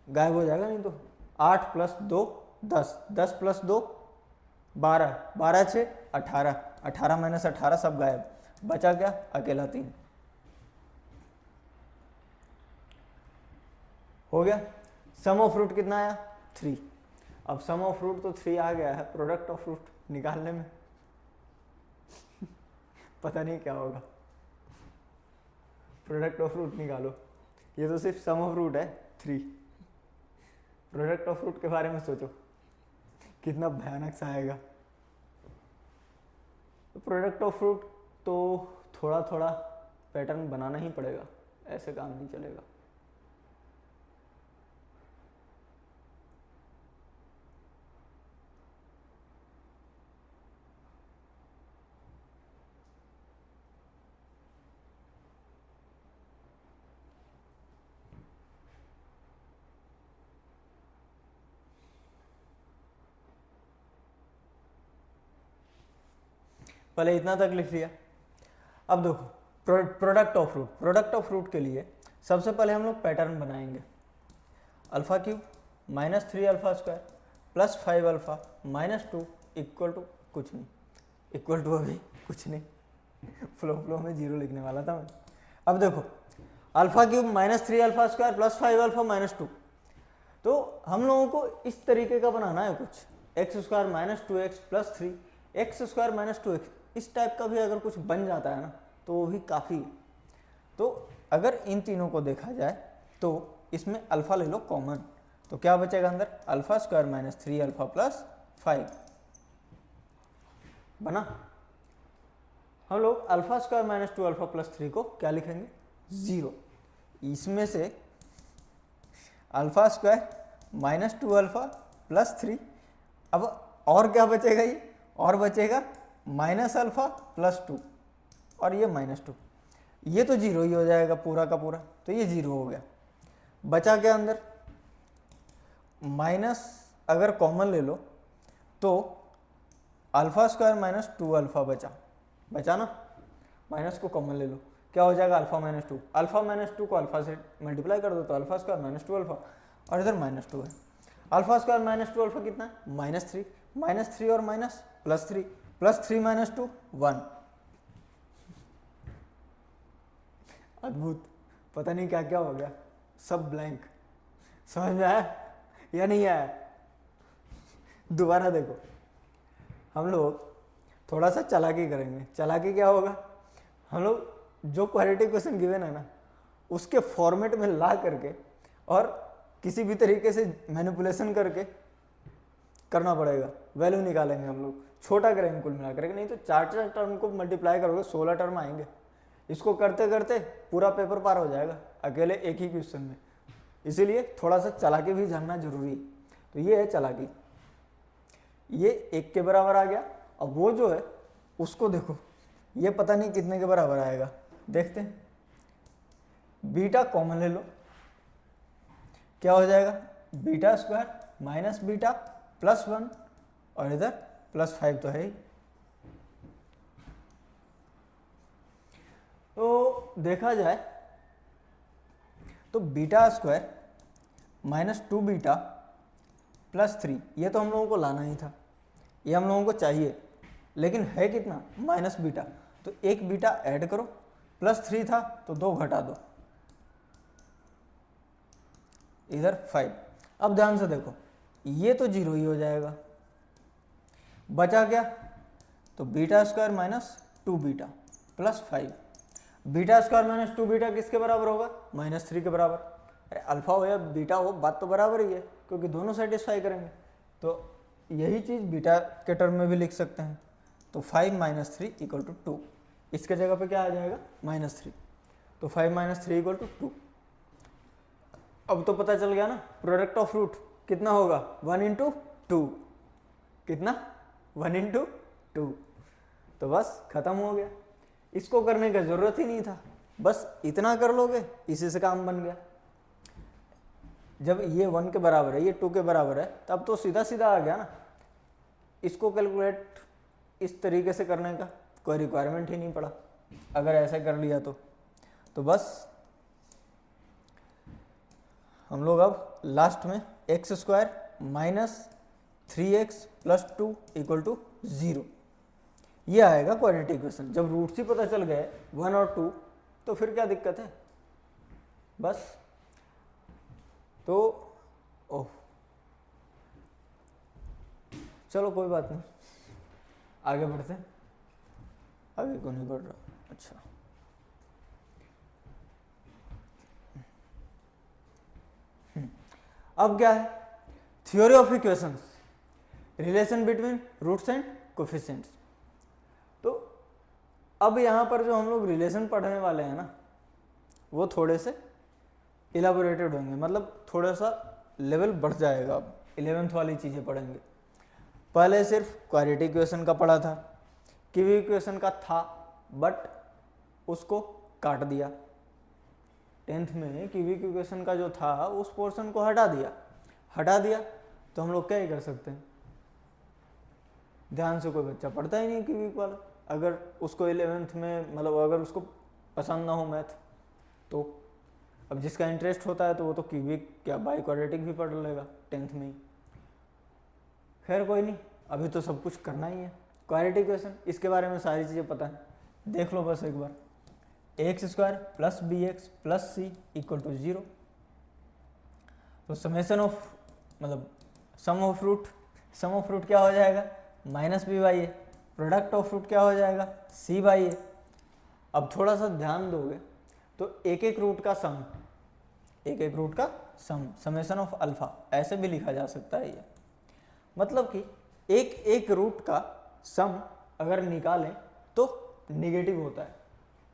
A: गायब हो जाएगा नहीं तो। 8 प्लस 2 10, 10 प्लस 2 12, 12 6 18, 18 माइनस 18 सब गायब, बचा क्या, अकेला 3 हो गया। सम ऑफ रूट कितना आया 3। अब सम ऑफ रूट तो 3 आ गया है, प्रोडक्ट ऑफ रूट निकालने में पता नहीं क्या होगा। प्रोडक्ट ऑफ रूट निकालो, ये तो सिर्फ सम ऑफ रूट है 3। प्रोडक्ट ऑफ रूट के बारे में सोचो कितना भयानक सा आएगा। प्रोडक्ट ऑफ रूट तो थोड़ा थोड़ा पैटर्न बनाना ही पड़ेगा, ऐसे काम नहीं चलेगा। पहले इतना तक लिख लिया। अब देखो product of root, product of root के लिए सबसे पहले हम लोग पैटर्न बनाएंगे। Alpha cube minus 3 alpha square plus 5 alpha minus 2 equal to कुछ नहीं, इक्वल टू अभी कुछ नहीं, फ्लो में 0 लिखने वाला था मैं। अब देखो alpha cube minus 3 alpha square plus 5 alpha minus 2, तो हम लोगों को इस तरीके का बनाना है कुछ, x square minus 2x plus 3 x square minus 2x, इस टाइप का भी अगर कुछ बन जाता है ना तो वो भी काफ़ी। तो अगर इन तीनों को देखा जाए तो इसमें अल्फा ले लो कॉमन, तो क्या बचेगा अंदर, alpha square minus 3 alpha plus 5 बना। हम लोग alpha square minus 2 alpha plus 3 को क्या लिखेंगे, 0। इसमें से alpha square minus 2 alpha plus 3, अब और क्या बचेगा, ये और बचेगा माइनस अल्फा प्लस 2 और ये माइनस 2, ये तो 0 ही हो जाएगा पूरा का पूरा, तो ये 0 हो गया। बचा क्या अंदर, माइनस अगर कॉमन ले लो तो अल्फा स्क्वायर माइनस 2 अल्फा बचा ना, माइनस को कॉमन ले लो, क्या हो जाएगा अल्फा माइनस 2, अल्फा माइनस 2 को अल्फा से मल्टीप्लाई कर दो तो अल्फा स्क्वायर माइनस 2 अल्फा, और इधर माइनस 2 है। अल्फा स्क्वायर माइनस 2 अल्फा कितना है, माइनस 3 और माइनस प्लस 3 माइनस 2 1। अद्भुत, पता नहीं क्या क्या हो गया, सब ब्लैंक। समझ में आया या नहीं आया, दोबारा देखो। हम लोग थोड़ा सा चालाकी करेंगे। चालाकी क्या होगा, हम लोग जो क्वाड्रेटिक क्वेश्चन गिवन है ना उसके फॉर्मेट में ला करके और किसी भी तरीके से मैनिपुलेशन करके करना पड़ेगा, वैल्यू निकालेंगे हम लोग, छोटा करेंगे कुल मिला करके, नहीं तो 4 टर्म को मल्टीप्लाई करोगे 16 टर्म आएंगे। इसको करते करते पूरा पेपर पार हो जाएगा अकेले एक ही क्वेश्चन में, इसीलिए थोड़ा सा चालाकी भी जानना जरूरी है। तो ये है चालाकी, ये 1 के बराबर आ गया। अब वो जो है उसको देखो, ये पता नहीं कितने के बराबर आएगा, देखते हैं। बीटा कॉमन ले लो, क्या हो जाएगा, beta square minus beta plus 1 और इधर प्लस 5 तो है ही। तो देखा जाए तो beta square minus 2 beta plus 3, ये तो हम लोगों को लाना ही था, ये हम लोगों को चाहिए, लेकिन है कितना, माइनस बीटा, तो 1 बीटा ऐड करो, प्लस 3 था तो 2 घटा दो, इधर 5। अब ध्यान से देखो, ये तो 0 ही हो जाएगा, बचा क्या, तो beta square minus 2 beta plus 5। Beta square minus 2 beta किसके बराबर होगा, माइनस 3 के बराबर। अरे अल्फा हो या बीटा हो बात तो बराबर ही है, क्योंकि दोनों सेटिस्फाई करेंगे। तो यही चीज़ बीटा के टर्म में भी लिख सकते हैं, तो 5 माइनस 3 इक्वल टू 2, इसके जगह पे क्या आ जाएगा, माइनस 3, तो 5 माइनस 3 इक्वल टू 2। अब तो पता चल गया ना प्रोडक्ट ऑफ रूट कितना होगा, 1 इंटू 2, कितना, 1 इंटू 2, तो बस खत्म हो गया। इसको करने का जरूरत ही नहीं था, बस इतना कर लोगे इसी से काम बन गया। जब ये 1 के बराबर है, ये 2 के बराबर है, तब तो सीधा सीधा आ गया ना, इसको कैलकुलेट इस तरीके से करने का कोई रिक्वायरमेंट ही नहीं पड़ा, अगर ऐसे कर लिया तो बस हम लोग अब लास्ट में x square minus 3x plus 2 equal to 0, ये आएगा क्वाड्रेटिक इक्वेशन। जब रूट्स ही पता चल गए 1 और 2 तो फिर क्या दिक्कत है, बस। तो ओह चलो कोई बात नहीं, आगे बढ़ते हैं। आगे क्यों नहीं बढ़ रहा, अच्छा अब क्या है, theory of equations, relation between roots and coefficients. तो अब यहाँ पर जो हम लोग रिलेशन पढ़ने वाले हैं ना, वो थोड़े से इलाबोरेटेड होंगे, मतलब थोड़ा सा लेवल बढ़ जाएगा। अब 11th वाली चीज़ें पढ़ेंगे। पहले सिर्फ क्वाड्रेटिक इक्वेशन का पढ़ा था, क्यूबिक इक्वेशन का था बट उसको काट दिया। 10th में क्यूबिक इक्वेशन का जो था उस पोर्शन को हटा दिया तो हम लोग क्या ही कर सकते हैं, ध्यान से कोई बच्चा पढ़ता ही नहीं क्यूबिक वाला। अगर उसको 11th में मतलब अगर उसको पसंद ना हो मैथ तो, अब जिसका इंटरेस्ट होता है तो वो तो क्यूबिक क्या बाई क्वाड्रेटिक भी पढ़ लेगा 10th में ही। खैर कोई नहीं, अभी तो सब कुछ करना ही है। क्वाड्रेटिक इक्वेशन, इसके बारे में सारी चीज़ें पता है, देख लो बस एक बार। X square plus b x plus c equal to 0। तो समेशन ऑफ मतलब सम ऑफ रूट क्या हो जाएगा, minus b by a. Product of root क्या हो जाएगा, सी बाई ए। अब थोड़ा सा ध्यान दोगे तो एक एक रूट का सम, समेशन ऑफ अल्फा, ऐसे भी लिखा जा सकता है ये। मतलब कि एक एक रूट का सम अगर निकालें तो निगेटिव होता है,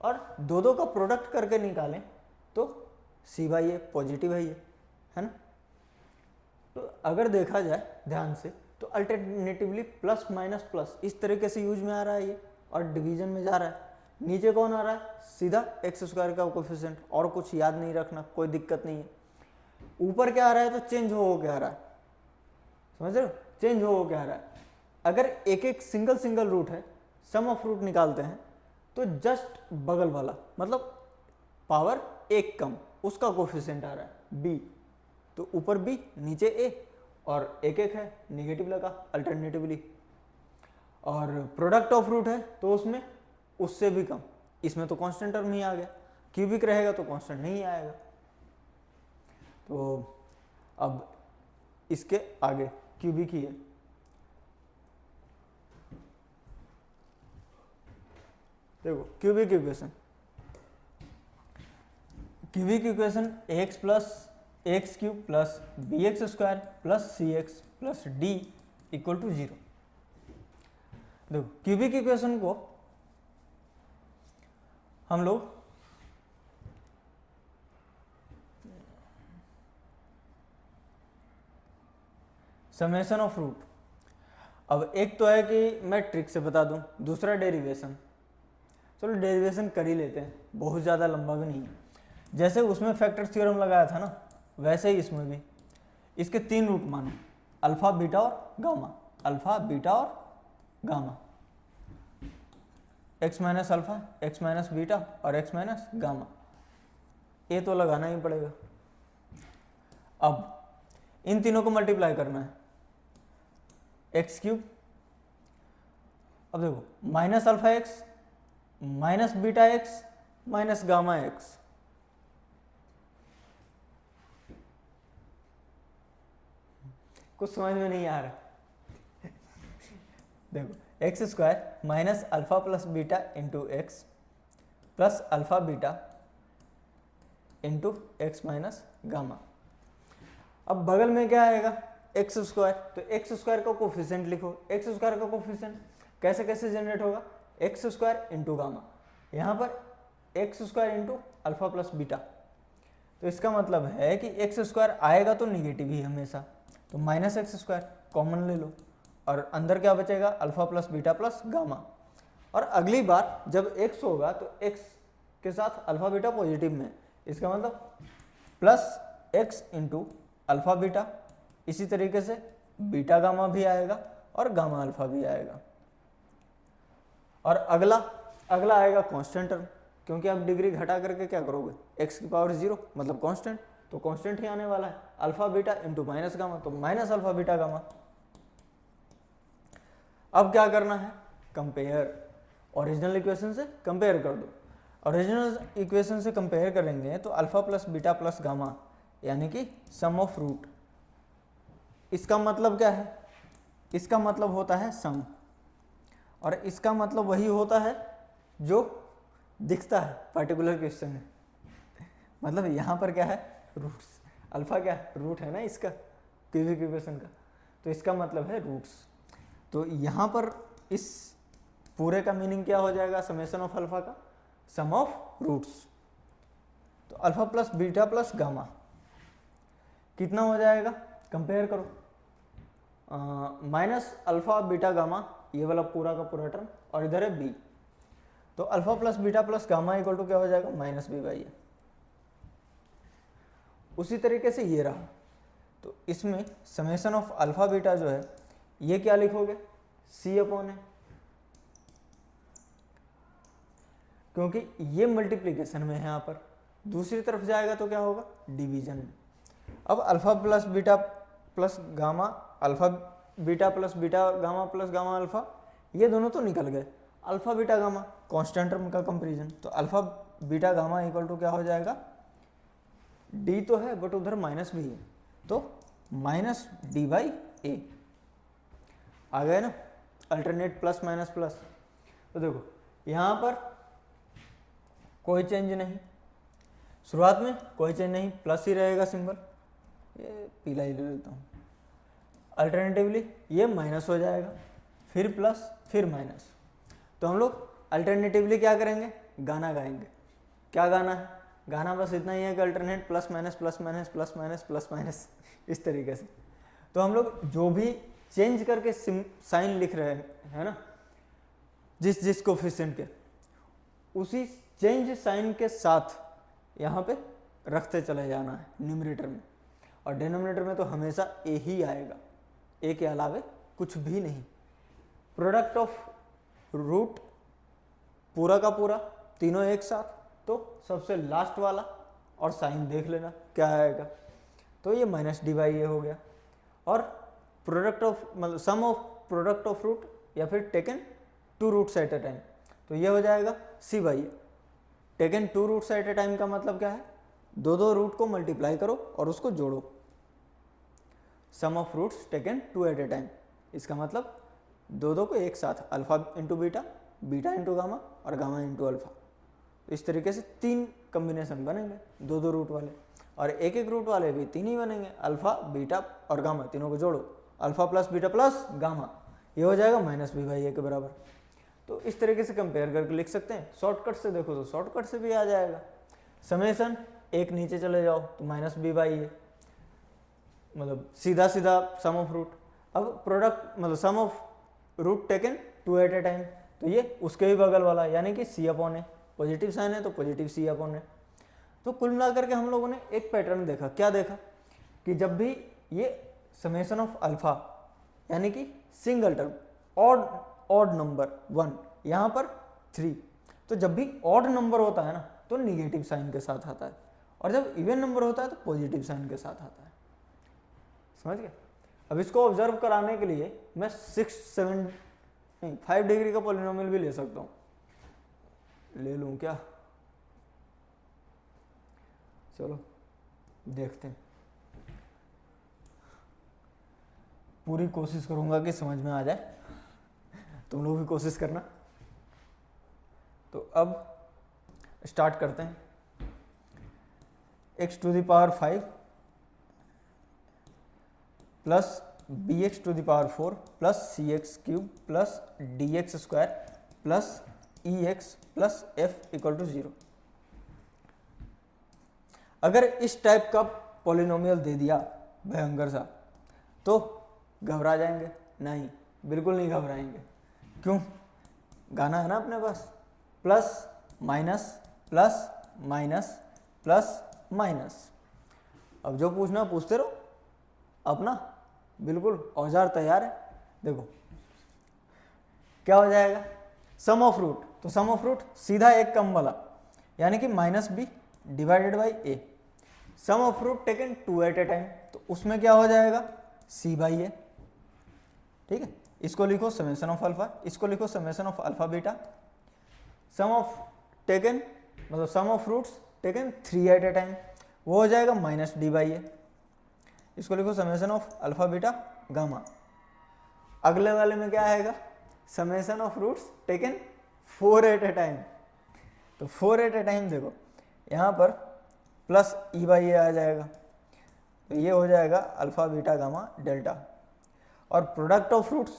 A: और दो का प्रोडक्ट करके निकालें तो सी बाई ए पॉजिटिव है, ये है ना। तो अगर देखा जाए ध्यान से तो अल्टरनेटिवली प्लस माइनस प्लस इस तरीके से यूज में आ रहा है ये, और डिवीजन में जा रहा है। नीचे कौन आ रहा है, सीधा एक्स स्क्वायर का कोफिशिएंट, और कुछ याद नहीं रखना, कोई दिक्कत नहीं है। ऊपर क्या आ रहा है तो चेंज हो के आ रहा है, समझ रहे हो, चेंज हो के आ रहा है। अगर एक एक सिंगल रूट है, सम ऑफ रूट निकालते हैं तो जस्ट बगल वाला मतलब पावर एक कम, उसका कोफिशिएंट आ रहा है बी, तो ऊपर बी नीचे ए, और एक एक है निगेटिव लगा अल्टरनेटिवली। और प्रोडक्ट ऑफ रूट है तो उसमें उससे भी कम, इसमें तो कांस्टेंट टर्म ही आ गया। क्यूबिक रहेगा तो कांस्टेंट नहीं आएगा। तो अब इसके आगे क्यूबिक ही है। देखो cubic equation x plus x cube plus b x square plus c x plus d equal to 0। देखो क्यूबिक इक्वेशन को हम लोग समेशन ऑफ रूट, अब एक तो है कि मैं ट्रिक से बता दूं, दूसरा डेरिवेशन। चलो डेरिवेशन कर ही लेते हैं, बहुत ज़्यादा लंबा भी नहीं है। जैसे उसमें फैक्टर थ्योरम लगाया था ना, वैसे ही इसमें भी इसके 3 रूट मानो, अल्फा बीटा और गामा, अल्फा बीटा और gamma, x minus alpha, x minus beta और एक्स माइनस गामा। ये तो लगाना ही पड़ेगा। अब इन तीनों को मल्टीप्लाई करना है, एक्स क्यूब, अब देखो minus alpha x minus beta x minus gamma x, कुछ समझ में नहीं आ रहा। देखो x square minus alpha plus beta into x plus alpha beta into x minus gamma. अब बगल में क्या आएगा, एक्स स्क्वायर, तो एक्स स्क्वायर का कोफिशिएंट लिखो। एक्स स्क्वायर का कोफिशिएंट कैसे कैसे जनरेट होगा, एक्स स्क्वायर इंटू गामा, यहाँ पर x square into alpha plus beta. तो इसका मतलब है कि एक्स स्क्वायर आएगा तो निगेटिव ही हमेशा, तो माइनस एक्स स्क्वायर कॉमन ले लो, और अंदर क्या बचेगा, alpha plus beta plus gamma. और अगली बार जब एक्स होगा तो एक्स के साथ अल्फा बीटा पॉजिटिव में, इसका मतलब plus x into alpha beta, इसी तरीके से बीटा गामा भी आएगा और गामा अल्फा भी आएगा। और अगला आएगा कांस्टेंट टर्म, क्योंकि आप डिग्री घटा करके क्या करोगे, एक्स की पावर 0 मतलब कांस्टेंट, तो कांस्टेंट ही आने वाला है, alpha beta into minus gamma, तो माइनस अल्फा बीटा गामा। अब क्या करना है, कंपेयर, ओरिजिनल इक्वेशन से कंपेयर कर दो। ओरिजिनल इक्वेशन से कंपेयर करेंगे तो alpha plus beta plus gamma यानी कि सम ऑफ रूट, इसका मतलब क्या है, इसका मतलब होता है सम, और इसका मतलब वही होता है जो दिखता है पर्टिकुलर क्वेश्चन में। मतलब यहाँ पर क्या है, रूट्स। अल्फा क्या रूट है ना इसका क्यूबिक इक्वेशन का, तो इसका मतलब है रूट्स। तो यहाँ पर इस पूरे का मीनिंग क्या हो जाएगा, समेशन ऑफ अल्फा का सम ऑफ रूट्स। तो alpha plus beta plus gamma कितना हो जाएगा, कंपेयर करो, माइनस अल्फा बीटा गामा ये वाला पूरा का पूरा टर्म और इधर है बी, तो alpha plus beta plus gamma equal to क्या हो जाएगा, माइनस बी बाई ए। उसी तरीके से ये रहा, तो इसमें समेशन ऑफ अल्फा बीटा जो है ये क्या लिखोगे, सी अपॉन ए, क्योंकि ये मल्टीप्लीकेशन में है, यहाँ पर दूसरी तरफ जाएगा तो क्या होगा, डिवीजन में। अब alpha plus beta plus gamma, alpha beta plus beta gamma plus gamma alpha, ये दोनों तो निकल गए, alpha beta gamma constant term का कंपैरिजन, तो alpha beta gamma equal to क्या हो जाएगा, डी तो है बट उधर माइनस भी है, तो माइनस डी बाई ए आ गए ना, अल्टरनेट प्लस माइनस प्लस। तो देखो यहाँ पर कोई चेंज नहीं, शुरुआत में कोई चेंज नहीं, प्लस ही रहेगा सिंबल, ये पीला ही ले लेता हूँ। अल्टरनेटिवली ये माइनस हो जाएगा, फिर प्लस फिर माइनस, तो हम लोग अल्टरनेटिवली क्या करेंगे, गाना गाएंगे। क्या गाना है, गाना बस इतना ही है कि alternate plus minus plus minus plus minus plus minus, इस तरीके से। तो हम लोग जो भी चेंज करके साइन लिख रहे हैं, है ना, जिस जिस कोफिशिएंट के, उसी चेंज साइन के साथ यहाँ पे रखते चले जाना है न्यूमरेटर में, और डिनोमिनेटर में तो हमेशा ए ही आएगा, ए के अलावे कुछ भी नहीं। प्रोडक्ट ऑफ रूट पूरा का पूरा तीनों एक साथ, तो सबसे लास्ट वाला और साइन देख लेना क्या आएगा, तो ये माइनस डी बाई ए हो गया। और प्रोडक्ट ऑफ मतलब sum of product of root या फिर taken two roots at a time, तो ये हो जाएगा c by a. Taken two roots at a time का मतलब क्या है, दो दो रूट को मल्टीप्लाई करो और उसको जोड़ो, sum of roots taken two at a time, इसका मतलब दो दो को एक साथ, alpha into beta, beta into gamma और गामा इंटू अल्फा। इस तरीके से तीन कम्बिनेशन बनेंगे दो दो रूट वाले, और एक एक रूट वाले भी तीन ही बनेंगे, अल्फा बीटा और गामा, तीनों को जोड़ो, alpha plus beta plus gamma, ये हो जाएगा माइनस बी बाई ए के बराबर। तो इस तरीके से कंपेयर करके लिख सकते हैं। शॉर्टकट से देखो तो शॉर्टकट से भी आ जाएगा, समेशन एक नीचे चले जाओ तो माइनस बी बाई ए, मतलब सीधा सीधा सम ऑफ रूट। अब प्रोडक्ट मतलब sum of root taken two at a time, तो ये उसके भी बगल वाला, यानी कि c upon a, positive sign है तो पॉजिटिव सी अपॉन ए। तो कुल मिलाकर के हम लोगों ने एक पैटर्न देखा, क्या देखा कि जब भी ये समेशन ऑफ अल्फा यानी कि सिंगल टर्म, ऑड नंबर 1, यहाँ पर 3, तो जब भी ऑड नंबर होता है ना तो निगेटिव साइन के साथ आता है, और जब इवन नंबर होता है तो पॉजिटिव साइन के साथ आता है। समझ गए। अब इसको ऑब्जर्व कराने के लिए मैं 5 डिग्री का पॉलिनोमियल भी ले सकता हूँ, ले लूँ क्या, चलो देखते हैं, पूरी कोशिश करूंगा कि समझ में आ जाए, तुम लोग भी कोशिश करना। तो अब स्टार्ट करते हैं। x to the power 5 plus b x to the power 4 plus c x cube plus d x square plus e x plus f equal to 0। अगर इस टाइप का पॉलिनोमियल दे दिया भयंकर सा, तो घबरा जाएंगे? नहीं, बिल्कुल नहीं घबराएंगे। क्यों? गाना है ना अपने पास, plus minus plus minus plus minus. अब जो पूछना पूछते रहो, अपना बिल्कुल औजार तैयार है। देखो क्या हो जाएगा, सम ऑफ रूट, तो सम ऑफ रूट सीधा एक कम वाला, यानी कि minus b divided by a. Sum of root taken two at a time, तो उसमें क्या हो जाएगा, सी बाई ए। ठीक है, इसको लिखो समेशन ऑफ अल्फा, इसको लिखो summation of alpha beta. Sum of taken मतलब sum of roots taken 3 at a time, वो हो जाएगा माइनस डी बाई ए। इसको लिखो summation of alpha beta gamma. अगले वाले में क्या आएगा, summation of roots taken 4 at a time. तो 4 एट ए टाइम देखो यहाँ पर प्लस ई बाई ए आ जाएगा, तो ये हो जाएगा अल्फ़ा बीटा गामा डेल्टा। और प्रोडक्ट ऑफ रूट्स,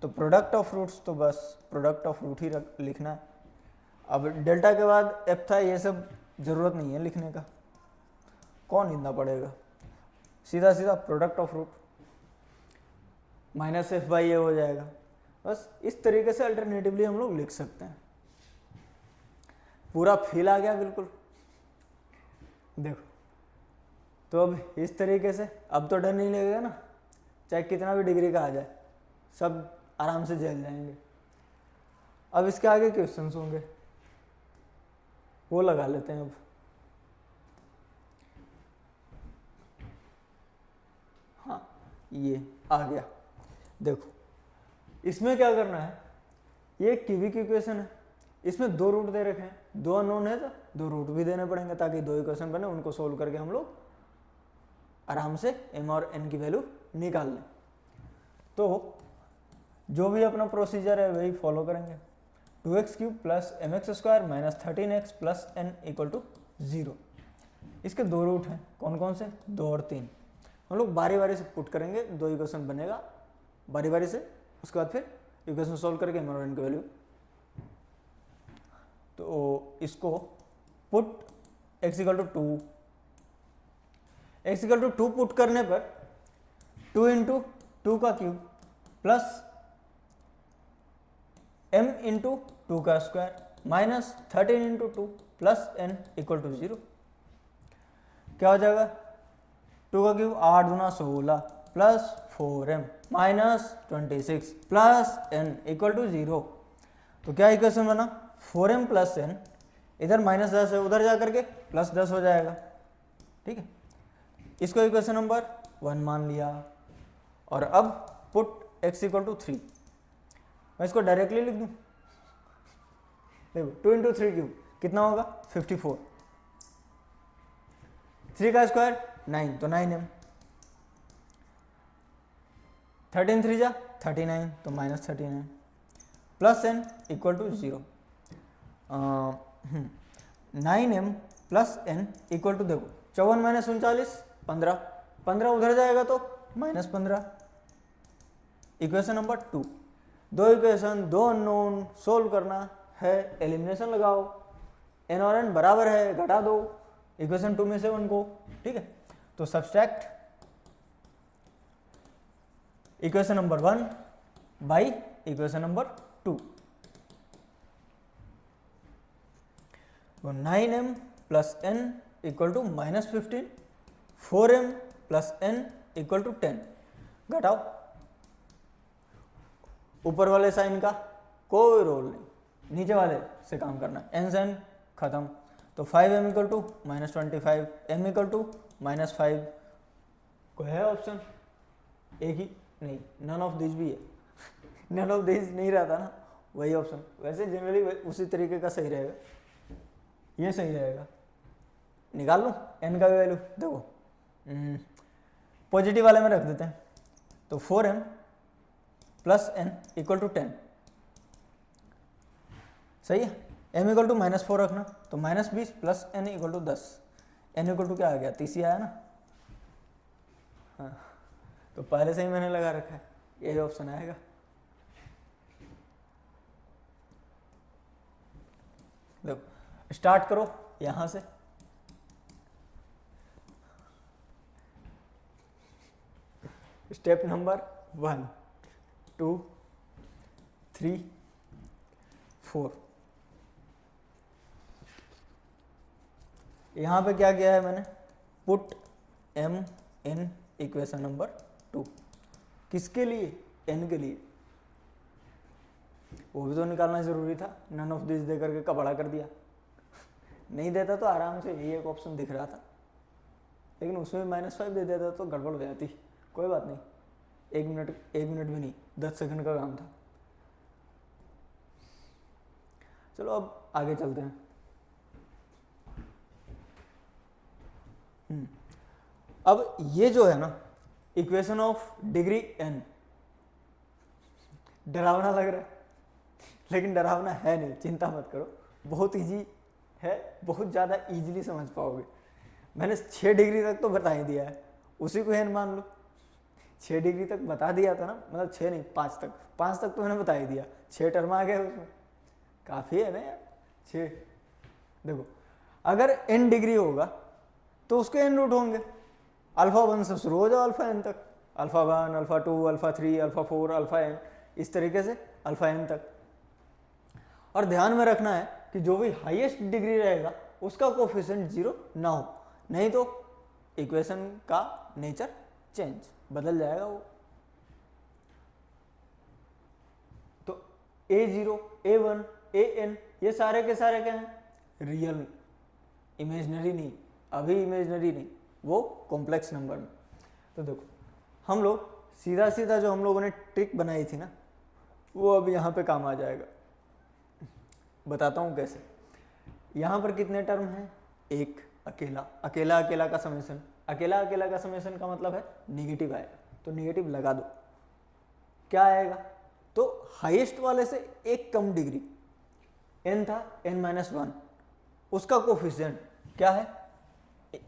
A: तो प्रोडक्ट ऑफ रूट्स तो बस प्रोडक्ट ऑफ रूट ही लिखना है। अब डेल्टा के बाद एफ था, ये सब ज़रूरत नहीं है लिखने का, कौन लिखना पड़ेगा, सीधा सीधा product of root minus f by a हो जाएगा। बस इस तरीके से अल्टरनेटिवली हम लोग लिख सकते हैं। पूरा फील आ गया बिल्कुल, देखो। तो अब इस तरीके से अब तो डर नहीं लगेगा ना, चाहे कितना भी डिग्री का आ जाए, सब आराम से झेल जाएंगे। अब इसके आगे क्वेश्चंस होंगे, वो लगा लेते हैं। अब हाँ, ये आ गया। देखो इसमें क्या करना है, ये क्यूबिक इक्वेशन है, इसमें दो रूट दे रखे हैं, दो अननोन है तो दो रूट भी देने पड़ेंगे, ताकि दो इक्वेशन बने, उनको सोल्व करके हम लोग आराम से m और n की वैल्यू निकाल लें। तो जो भी अपना प्रोसीजर है वही फॉलो करेंगे। 2x³ plus mx² minus 13x plus n equal to 0। इसके दो रूट हैं, कौन कौन से, 2 और 3। हम लोग बारी बारी से पुट करेंगे, दो इक्वेशन बनेगा बारी बारी से, उसके बाद फिर इक्वेशन सॉल्व करके m और n की वैल्यू। तो इसको put x equal to 2, x equal to 2 put करने पर 2 इंटू 2 का क्यूब प्लस m इंटू 2 का square minus 13 into 2 plus n equal to 0। क्या हो जाएगा, 2 का क्यूब 8 गुना 16 plus 4m minus 26 plus n equal to 0। तो क्या इक्वेशन बना, 4m प्लस n, इधर माइनस 10 है, उधर जा करके प्लस 10 हो जाएगा। ठीक है, इसको इक्वेशन नंबर 1 मान लिया। और अब पुट x इक्वल टू 3, मैं इसको डायरेक्टली लिख दूं, देखो 2 इंटू 3 क्यूब कितना होगा 54, 3 का स्क्वायर 9 तो 9m, 13 3 जा 39 तो minus 39 plus n equal to 0। 9m plus n equal to, देखो 54 माइनस 39 15, 15 उधर जाएगा तो माइनस 15। इक्वेशन नंबर 2, दो इक्वेशन दो अननोन, सोल्व करना है, एलिमिनेशन लगाओ, n और n बराबर है, घटा दो इक्वेशन 2 में से 1 को। ठीक है, तो subtract equation number 1 by equation number 2। तो 9m plus n equal to minus 15, 4m plus n equal to 10। घटाओ, ऊपर वाले साइन का कोई रोल नहीं, नीचे वाले से काम करना है, n से n खत्म। तो 5m equal to minus 25, m equal to minus 5। कोई है ऑप्शन, एक ही नहीं, नन ऑफ दिस भी है, नन ऑफ दिस नहीं रहता ना, वही ऑप्शन। वैसे जनरली उसी तरीके का सही रहेगा, ये सही रहेगा। निकाल लूँ n का वैल्यू, देखो पॉजिटिव वाले में रख देते हैं, तो 4m plus n equal to 10, सही है। m इक्वल टू माइनस 4 रखना, तो minus 20 plus n equal to 10, n equal to क्या आ गया 30 आया ना। हाँ, तो पहले से ही मैंने लगा रखा है, यही ऑप्शन आएगा। देखो स्टार्ट करो यहां से, स्टेप नंबर 1 2 3 4। यहाँ पे क्या किया है मैंने, put m in equation number 2। किसके लिए, n के लिए, वो भी तो निकालना जरूरी था। नन ऑफ दिस दे करके कबाड़ा कर दिया, नहीं देता तो आराम से ये एक ऑप्शन दिख रहा था, लेकिन उसमें -5 दे देता तो गड़बड़ हो जाती। कोई बात नहीं, एक मिनट भी नहीं, 10 सेकंड का काम था। चलो अब आगे चलते हैं। अब ये जो है ना इक्वेशन ऑफ डिग्री n, डरावना लग रहा है, लेकिन डरावना है नहीं, चिंता मत करो, बहुत इजी है, बहुत ज़्यादा इजीली समझ पाओगे। मैंने 6 डिग्री तक तो बता ही दिया है, उसी को n मान लो। 6 डिग्री तक बता दिया था ना, मतलब 6 नहीं 5 तक, 5 तक तो मैंने बता ही दिया, 6 टर्म आ गए उसमें, काफ़ी है ना यार 6। देखो अगर n डिग्री होगा तो उसके n रूट होंगे, अल्फा 1 से शुरू हो जाओ अल्फा n तक, alpha 1, alpha 2, alpha 3, alpha 4, alpha n, इस तरीके से अल्फा n तक। और ध्यान में रखना है कि जो भी हाईएस्ट डिग्री रहेगा उसका कोफिशिएंट 0 ना हो, नहीं तो इक्वेशन का नेचर चेंज बदल जाएगा वो। तो a0, a1, an ये सारे के सारे क्या हैं? रियल, इमेजनरी नहीं, अभी इमेजनरी नहीं, वो कॉम्प्लेक्स नंबर में। तो देखो हम लोग सीधा सीधा जो हम लोगों ने ट्रिक बनाई थी ना, वो अब यहाँ पे काम आ जाएगा। बताता हूँ कैसे। यहाँ पर कितने टर्म हैं? एक अकेला, अकेला अकेला का समेशन, अकेला अकेला का समेशन का मतलब है निगेटिव आएगा, तो निगेटिव लगा दो, क्या आएगा? तो हाईएस्ट वाले से एक कम डिग्री n था, n-1, उसका कोफिशिएंट क्या है?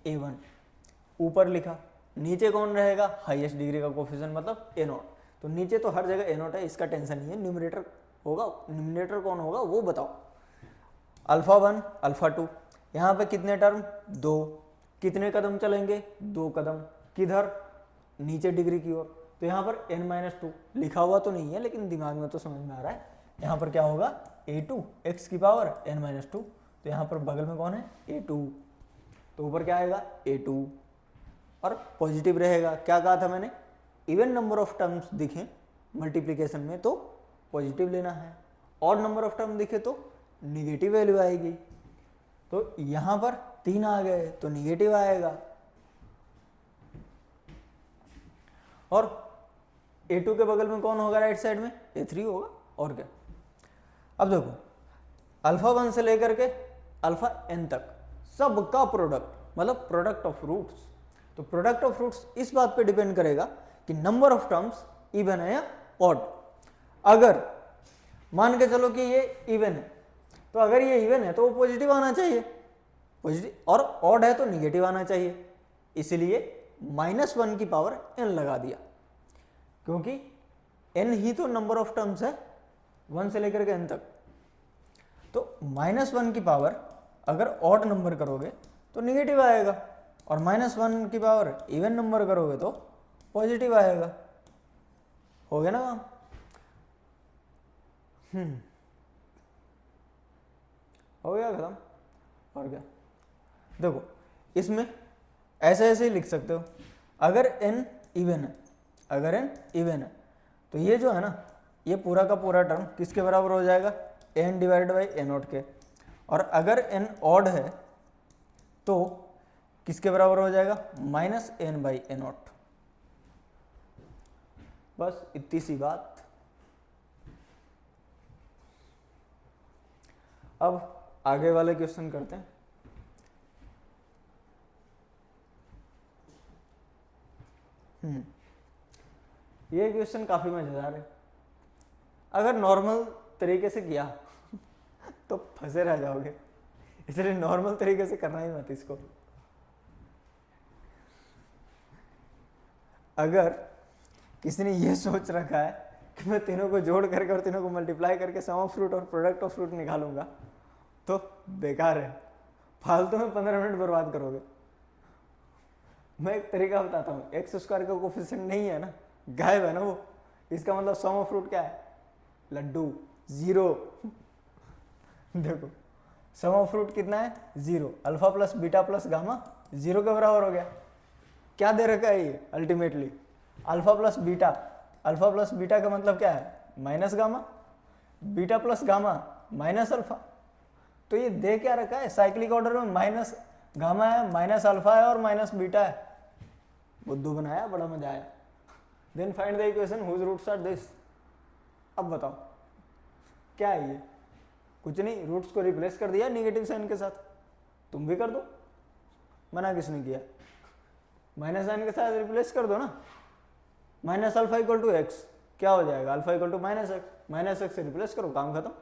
A: a1, ऊपर लिखा। नीचे कौन रहेगा? हाईएस्ट डिग्री का कोफिशिएंट मतलब a0, तो नीचे तो हर जगह a0 है, इसका टेंशन नहीं है। न्यूमरेटर होगा, न्यूमरेटर कौन होगा वो बताओ। अल्फा 1, अल्फा 2, यहाँ पे कितने टर्म? 2, कितने कदम चलेंगे? 2 कदम, किधर? नीचे डिग्री की ओर, तो यहाँ पर n-2 लिखा हुआ तो नहीं है लेकिन दिमाग में तो समझ में आ रहा है। यहाँ पर क्या होगा? a2 x की पावर n-2, तो यहाँ पर बगल में कौन है? a2, तो ऊपर क्या आएगा? a2, और पॉजिटिव रहेगा। क्या कहा था मैंने? इवन नंबर ऑफ टर्म्स दिखे मल्टीप्लिकेशन में तो पॉजिटिव लेना है, और नंबर ऑफ टर्म दिखे तो निगेटिव वैल्यू आएगी। तो यहाँ पर 3 आ गए तो निगेटिव आएगा, और a2 के बगल में कौन होगा? राइट साइड में a3 होगा, और क्या। अब देखो अल्फा 1 से लेकर के अल्फा n तक सबका प्रोडक्ट मतलब प्रोडक्ट ऑफ रूट्स, तो प्रोडक्ट ऑफ रूट्स इस बात पे डिपेंड करेगा कि नंबर ऑफ टर्म्स इवन है या ऑड। अगर मान के चलो कि ये इवन है, तो अगर ये इवन है तो वो पॉजिटिव आना चाहिए, पॉजिटिव, और ऑड है तो निगेटिव आना चाहिए, इसलिए -1 की पावर n लगा दिया, क्योंकि n ही तो नंबर ऑफ टर्म्स है 1 से लेकर के n तक। तो -1 की पावर अगर ऑड नंबर करोगे तो निगेटिव आएगा, और -1 की पावर इवन नंबर करोगे तो पॉजिटिव आएगा। हो गया ना काम? हो गया खत्म, और क्या। देखो इसमें ऐसे ऐसे ही लिख सकते हो, अगर n इवन है, अगर n इवन है तो ये जो है ना, ये पूरा का पूरा टर्म किसके बराबर हो जाएगा? n डिवाइडेड बाई a0 के, और अगर n ऑड है तो किसके बराबर हो जाएगा? -n/a0। बस इतनी सी बात। अब आगे वाले क्वेश्चन करते हैं। ये क्वेश्चन काफी मजेदार है, अगर नॉर्मल तरीके से किया तो फंसे रह जाओगे, इसलिए नॉर्मल तरीके से करना ही मत इसको। अगर किसी ने ये सोच रखा है कि मैं तीनों को जोड़ करके और तीनों को मल्टीप्लाई करके सम ऑफ फ्रूट और प्रोडक्ट ऑफ फ्रूट निकालूंगा, तो बेकार है, फालतू में 15 मिनट बर्बाद करोगे। मैं एक तरीका बताता हूँ, x² का कोफिशिएंट नहीं है ना, गायब है ना वो, इसका मतलब सम ऑफ फ्रूट क्या है? लड्डू, 0। देखो सम ऑफ फ्रूट कितना है? 0। Alpha plus beta plus gamma 0 के बराबर हो गया। क्या दे रखा है ये? Ultimately alpha plus beta, alpha plus beta का मतलब क्या है? Minus gamma, beta plus gamma minus alpha. तो ये दे क्या रखा है? साइक्लिक ऑर्डर में माइनस गामा है, माइनस अल्फा है और माइनस बीटा है। बुद्धू बनाया, बड़ा मजा आया। Then find the equation whose roots are this. अब बताओ क्या है ये? कुछ नहीं, रूट्स को रिप्लेस कर दिया नेगेटिव साइन के साथ। तुम भी कर दो, मना किसने किया? माइनस साइन के साथ रिप्लेस कर दो ना। Minus alpha equal to x, क्या हो जाएगा? Alpha equal to minus x, minus x से रिप्लेस करो, काम खत्म।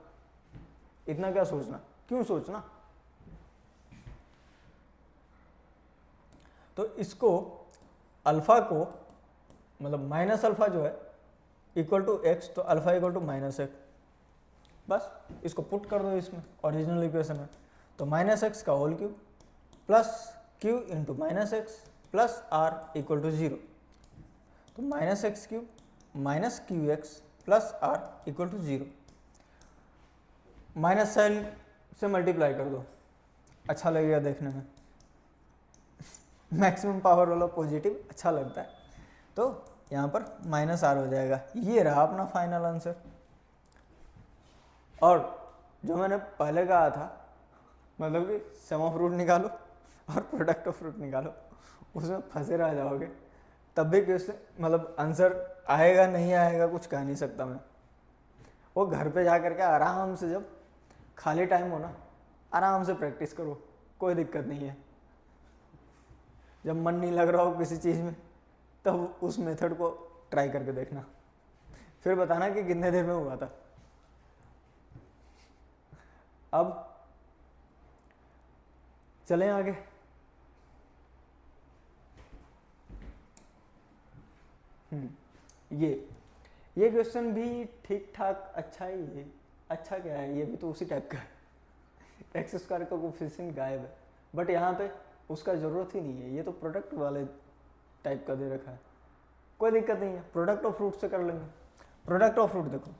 A: इतना क्या सोचना, क्यों सोचना? तो इसको अल्फा को मतलब माइनस अल्फा जो है इक्वल टू एक्स, तो alpha equal to minus x, बस इसको पुट कर दो इसमें ओरिजिनल इक्वेशन में। तो माइनस एक्स का whole cube plus q into minus x plus r equal to 0। तो minus x cube minus q x plus r equal to 0। Minus sign से मल्टीप्लाई कर दो, अच्छा लगेगा देखने में। मैक्सिमम पावर वाला पॉजिटिव अच्छा लगता है, तो यहाँ पर माइनस आर हो जाएगा। ये रहा अपना फाइनल आंसर। और जो मैंने पहले कहा था, मतलब कि सम ऑफ रूट निकालो और प्रोडक्ट ऑफ रूट निकालो, उसमें फंसे रह जाओगे, तब भी क्वेश्चन मतलब आंसर आएगा नहीं आएगा कुछ कह नहीं सकता मैं। वो घर पे जा करके आराम से, जब खाली टाइम हो ना, आराम से प्रैक्टिस करो, कोई दिक्कत नहीं है। जब मन नहीं लग रहा हो किसी चीज़ में, तब उस मेथड को ट्राई करके देखना, फिर बताना कि कितने देर में हुआ था। अब चलें आगे। ये क्वेश्चन भी ठीक ठाक अच्छा ही है। अच्छा क्या है, ये भी तो उसी टाइप का है। एक्स स्क्वायर का कोफिशिएंट गायब है, बट यहाँ पे उसका ज़रूरत ही नहीं है, ये तो प्रोडक्ट वाले टाइप का दे रखा है। कोई दिक्कत नहीं है, प्रोडक्ट ऑफ रूट से कर लेंगे। प्रोडक्ट ऑफ रूट देखो,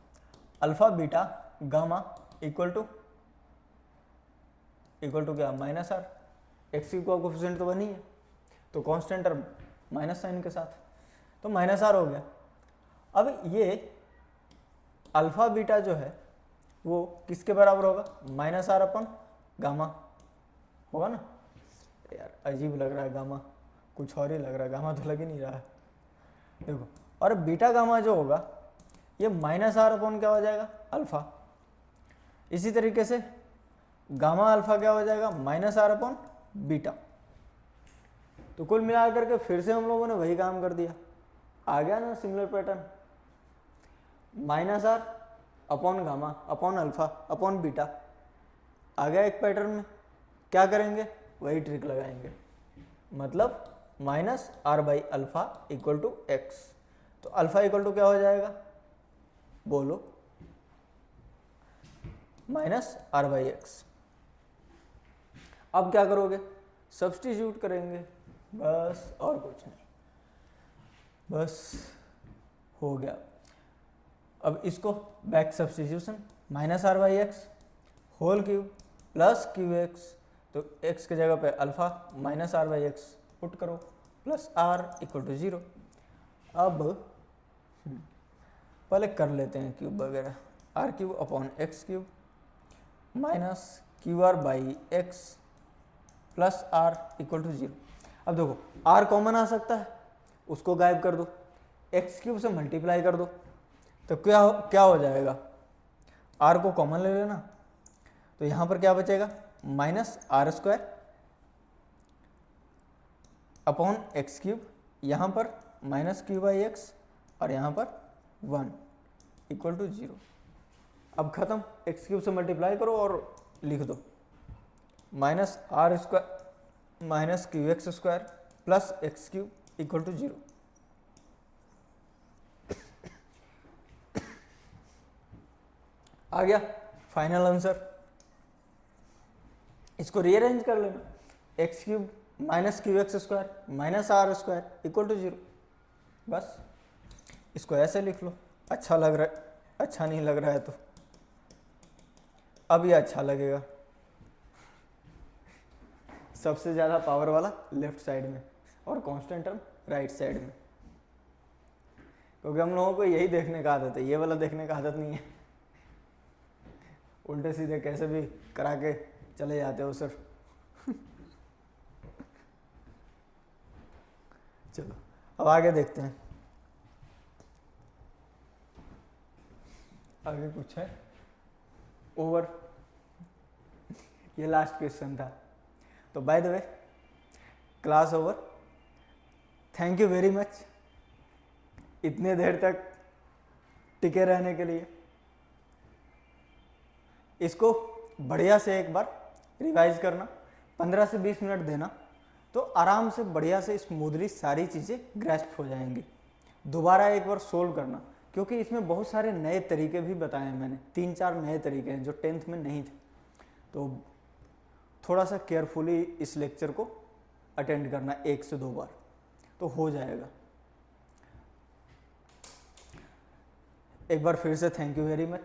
A: alpha beta gamma equal to क्या, माइनस आर। एक्स की कोफिशिएंट तो बनी है, तो कांस्टेंट टर्म माइनस साइन के साथ, तो माइनस आर हो गया। अब ये अल्फा बीटा जो है वो किसके बराबर होगा, माइनस आर अपन गामा होगा ना। यार अजीब लग रहा है गामा, कुछ और ही लग रहा है, गामा तो लग ही नहीं रहा है। देखो, और बीटा गामा जो होगा ये माइनस आर अपन क्या हो जाएगा, अल्फा। इसी तरीके से गामा अल्फा क्या हो जाएगा, माइनस आर अपन बीटा। तो कुल मिलाकर के फिर से हम लोगों ने वही काम कर दिया, आ गया ना similar pattern. Minus r upon gamma upon alpha upon beta आ गया एक पैटर्न में। क्या करेंगे, वही ट्रिक लगाएंगे, मतलब minus r by alpha equal to x. तो अल्फा इक्वल टू क्या हो जाएगा, बोलो, माइनस आर बाई एक्स। अब क्या करोगे, सब्स्टिट्यूट करेंगे, बस और कुछ नहीं, बस हो गया। अब इसको back substitution, minus r by x whole cube plus q x, तो एक्स की जगह पे alpha minus r by x put करो प्लस आर इक्वल टू 0। अब पहले कर लेते हैं क्यूब वगैरह, r cube upon x cube minus q r by x plus r equal to 0। अब देखो आर कॉमन आ सकता है, उसको गायब कर दो, एक्स क्यूब से मल्टीप्लाई कर दो, तो क्या हो जाएगा, आर को कॉमन ले लेना, तो यहाँ पर क्या बचेगा, minus r square upon x cube, यहाँ पर माइनस क्यू बाई एक्स और यहाँ पर 1 इक्वल टू 0। अब खत्म, एक्स क्यूब से मल्टीप्लाई करो और लिख दो minus r square minus q x square plus x cube equal to 0। आ गया फाइनल आंसर। इसको रीअरेंज कर लेना, x cube minus q x square minus r square equal to 0। बस इसको ऐसे लिख लो, अच्छा लग रहा है, अच्छा नहीं लग रहा है तो अब ये अच्छा लगेगा। सबसे ज़्यादा पावर वाला लेफ्ट साइड में और कांस्टेंट टर्म राइट साइड में, क्योंकि हम लोगों को यही देखने का आदत है, ये वाला देखने का आदत नहीं है। उल्टे सीधे कैसे भी करा के चले जाते हो सर। चलो अब आगे देखते हैं, आगे कुछ है ओवर, ये लास्ट क्वेश्चन था। तो by the way class over, thank you very much इतने देर तक टिके रहने के लिए। इसको बढ़िया से एक बार रिवाइज करना, 15 से 20 मिनट देना, तो आराम से बढ़िया से स्मूथली सारी चीज़ें ग्रैस्प हो जाएंगी। दोबारा एक बार सोल्व करना, क्योंकि इसमें बहुत सारे नए तरीके भी बताए हैं मैंने, 3-4 नए तरीके हैं जो 10th में नहीं थे। तो थोड़ा सा केयरफुली इस लेक्चर को अटेंड करना 1 से 2 बार, तो हो जाएगा। एक बार फिर से थैंक यू वेरी मच।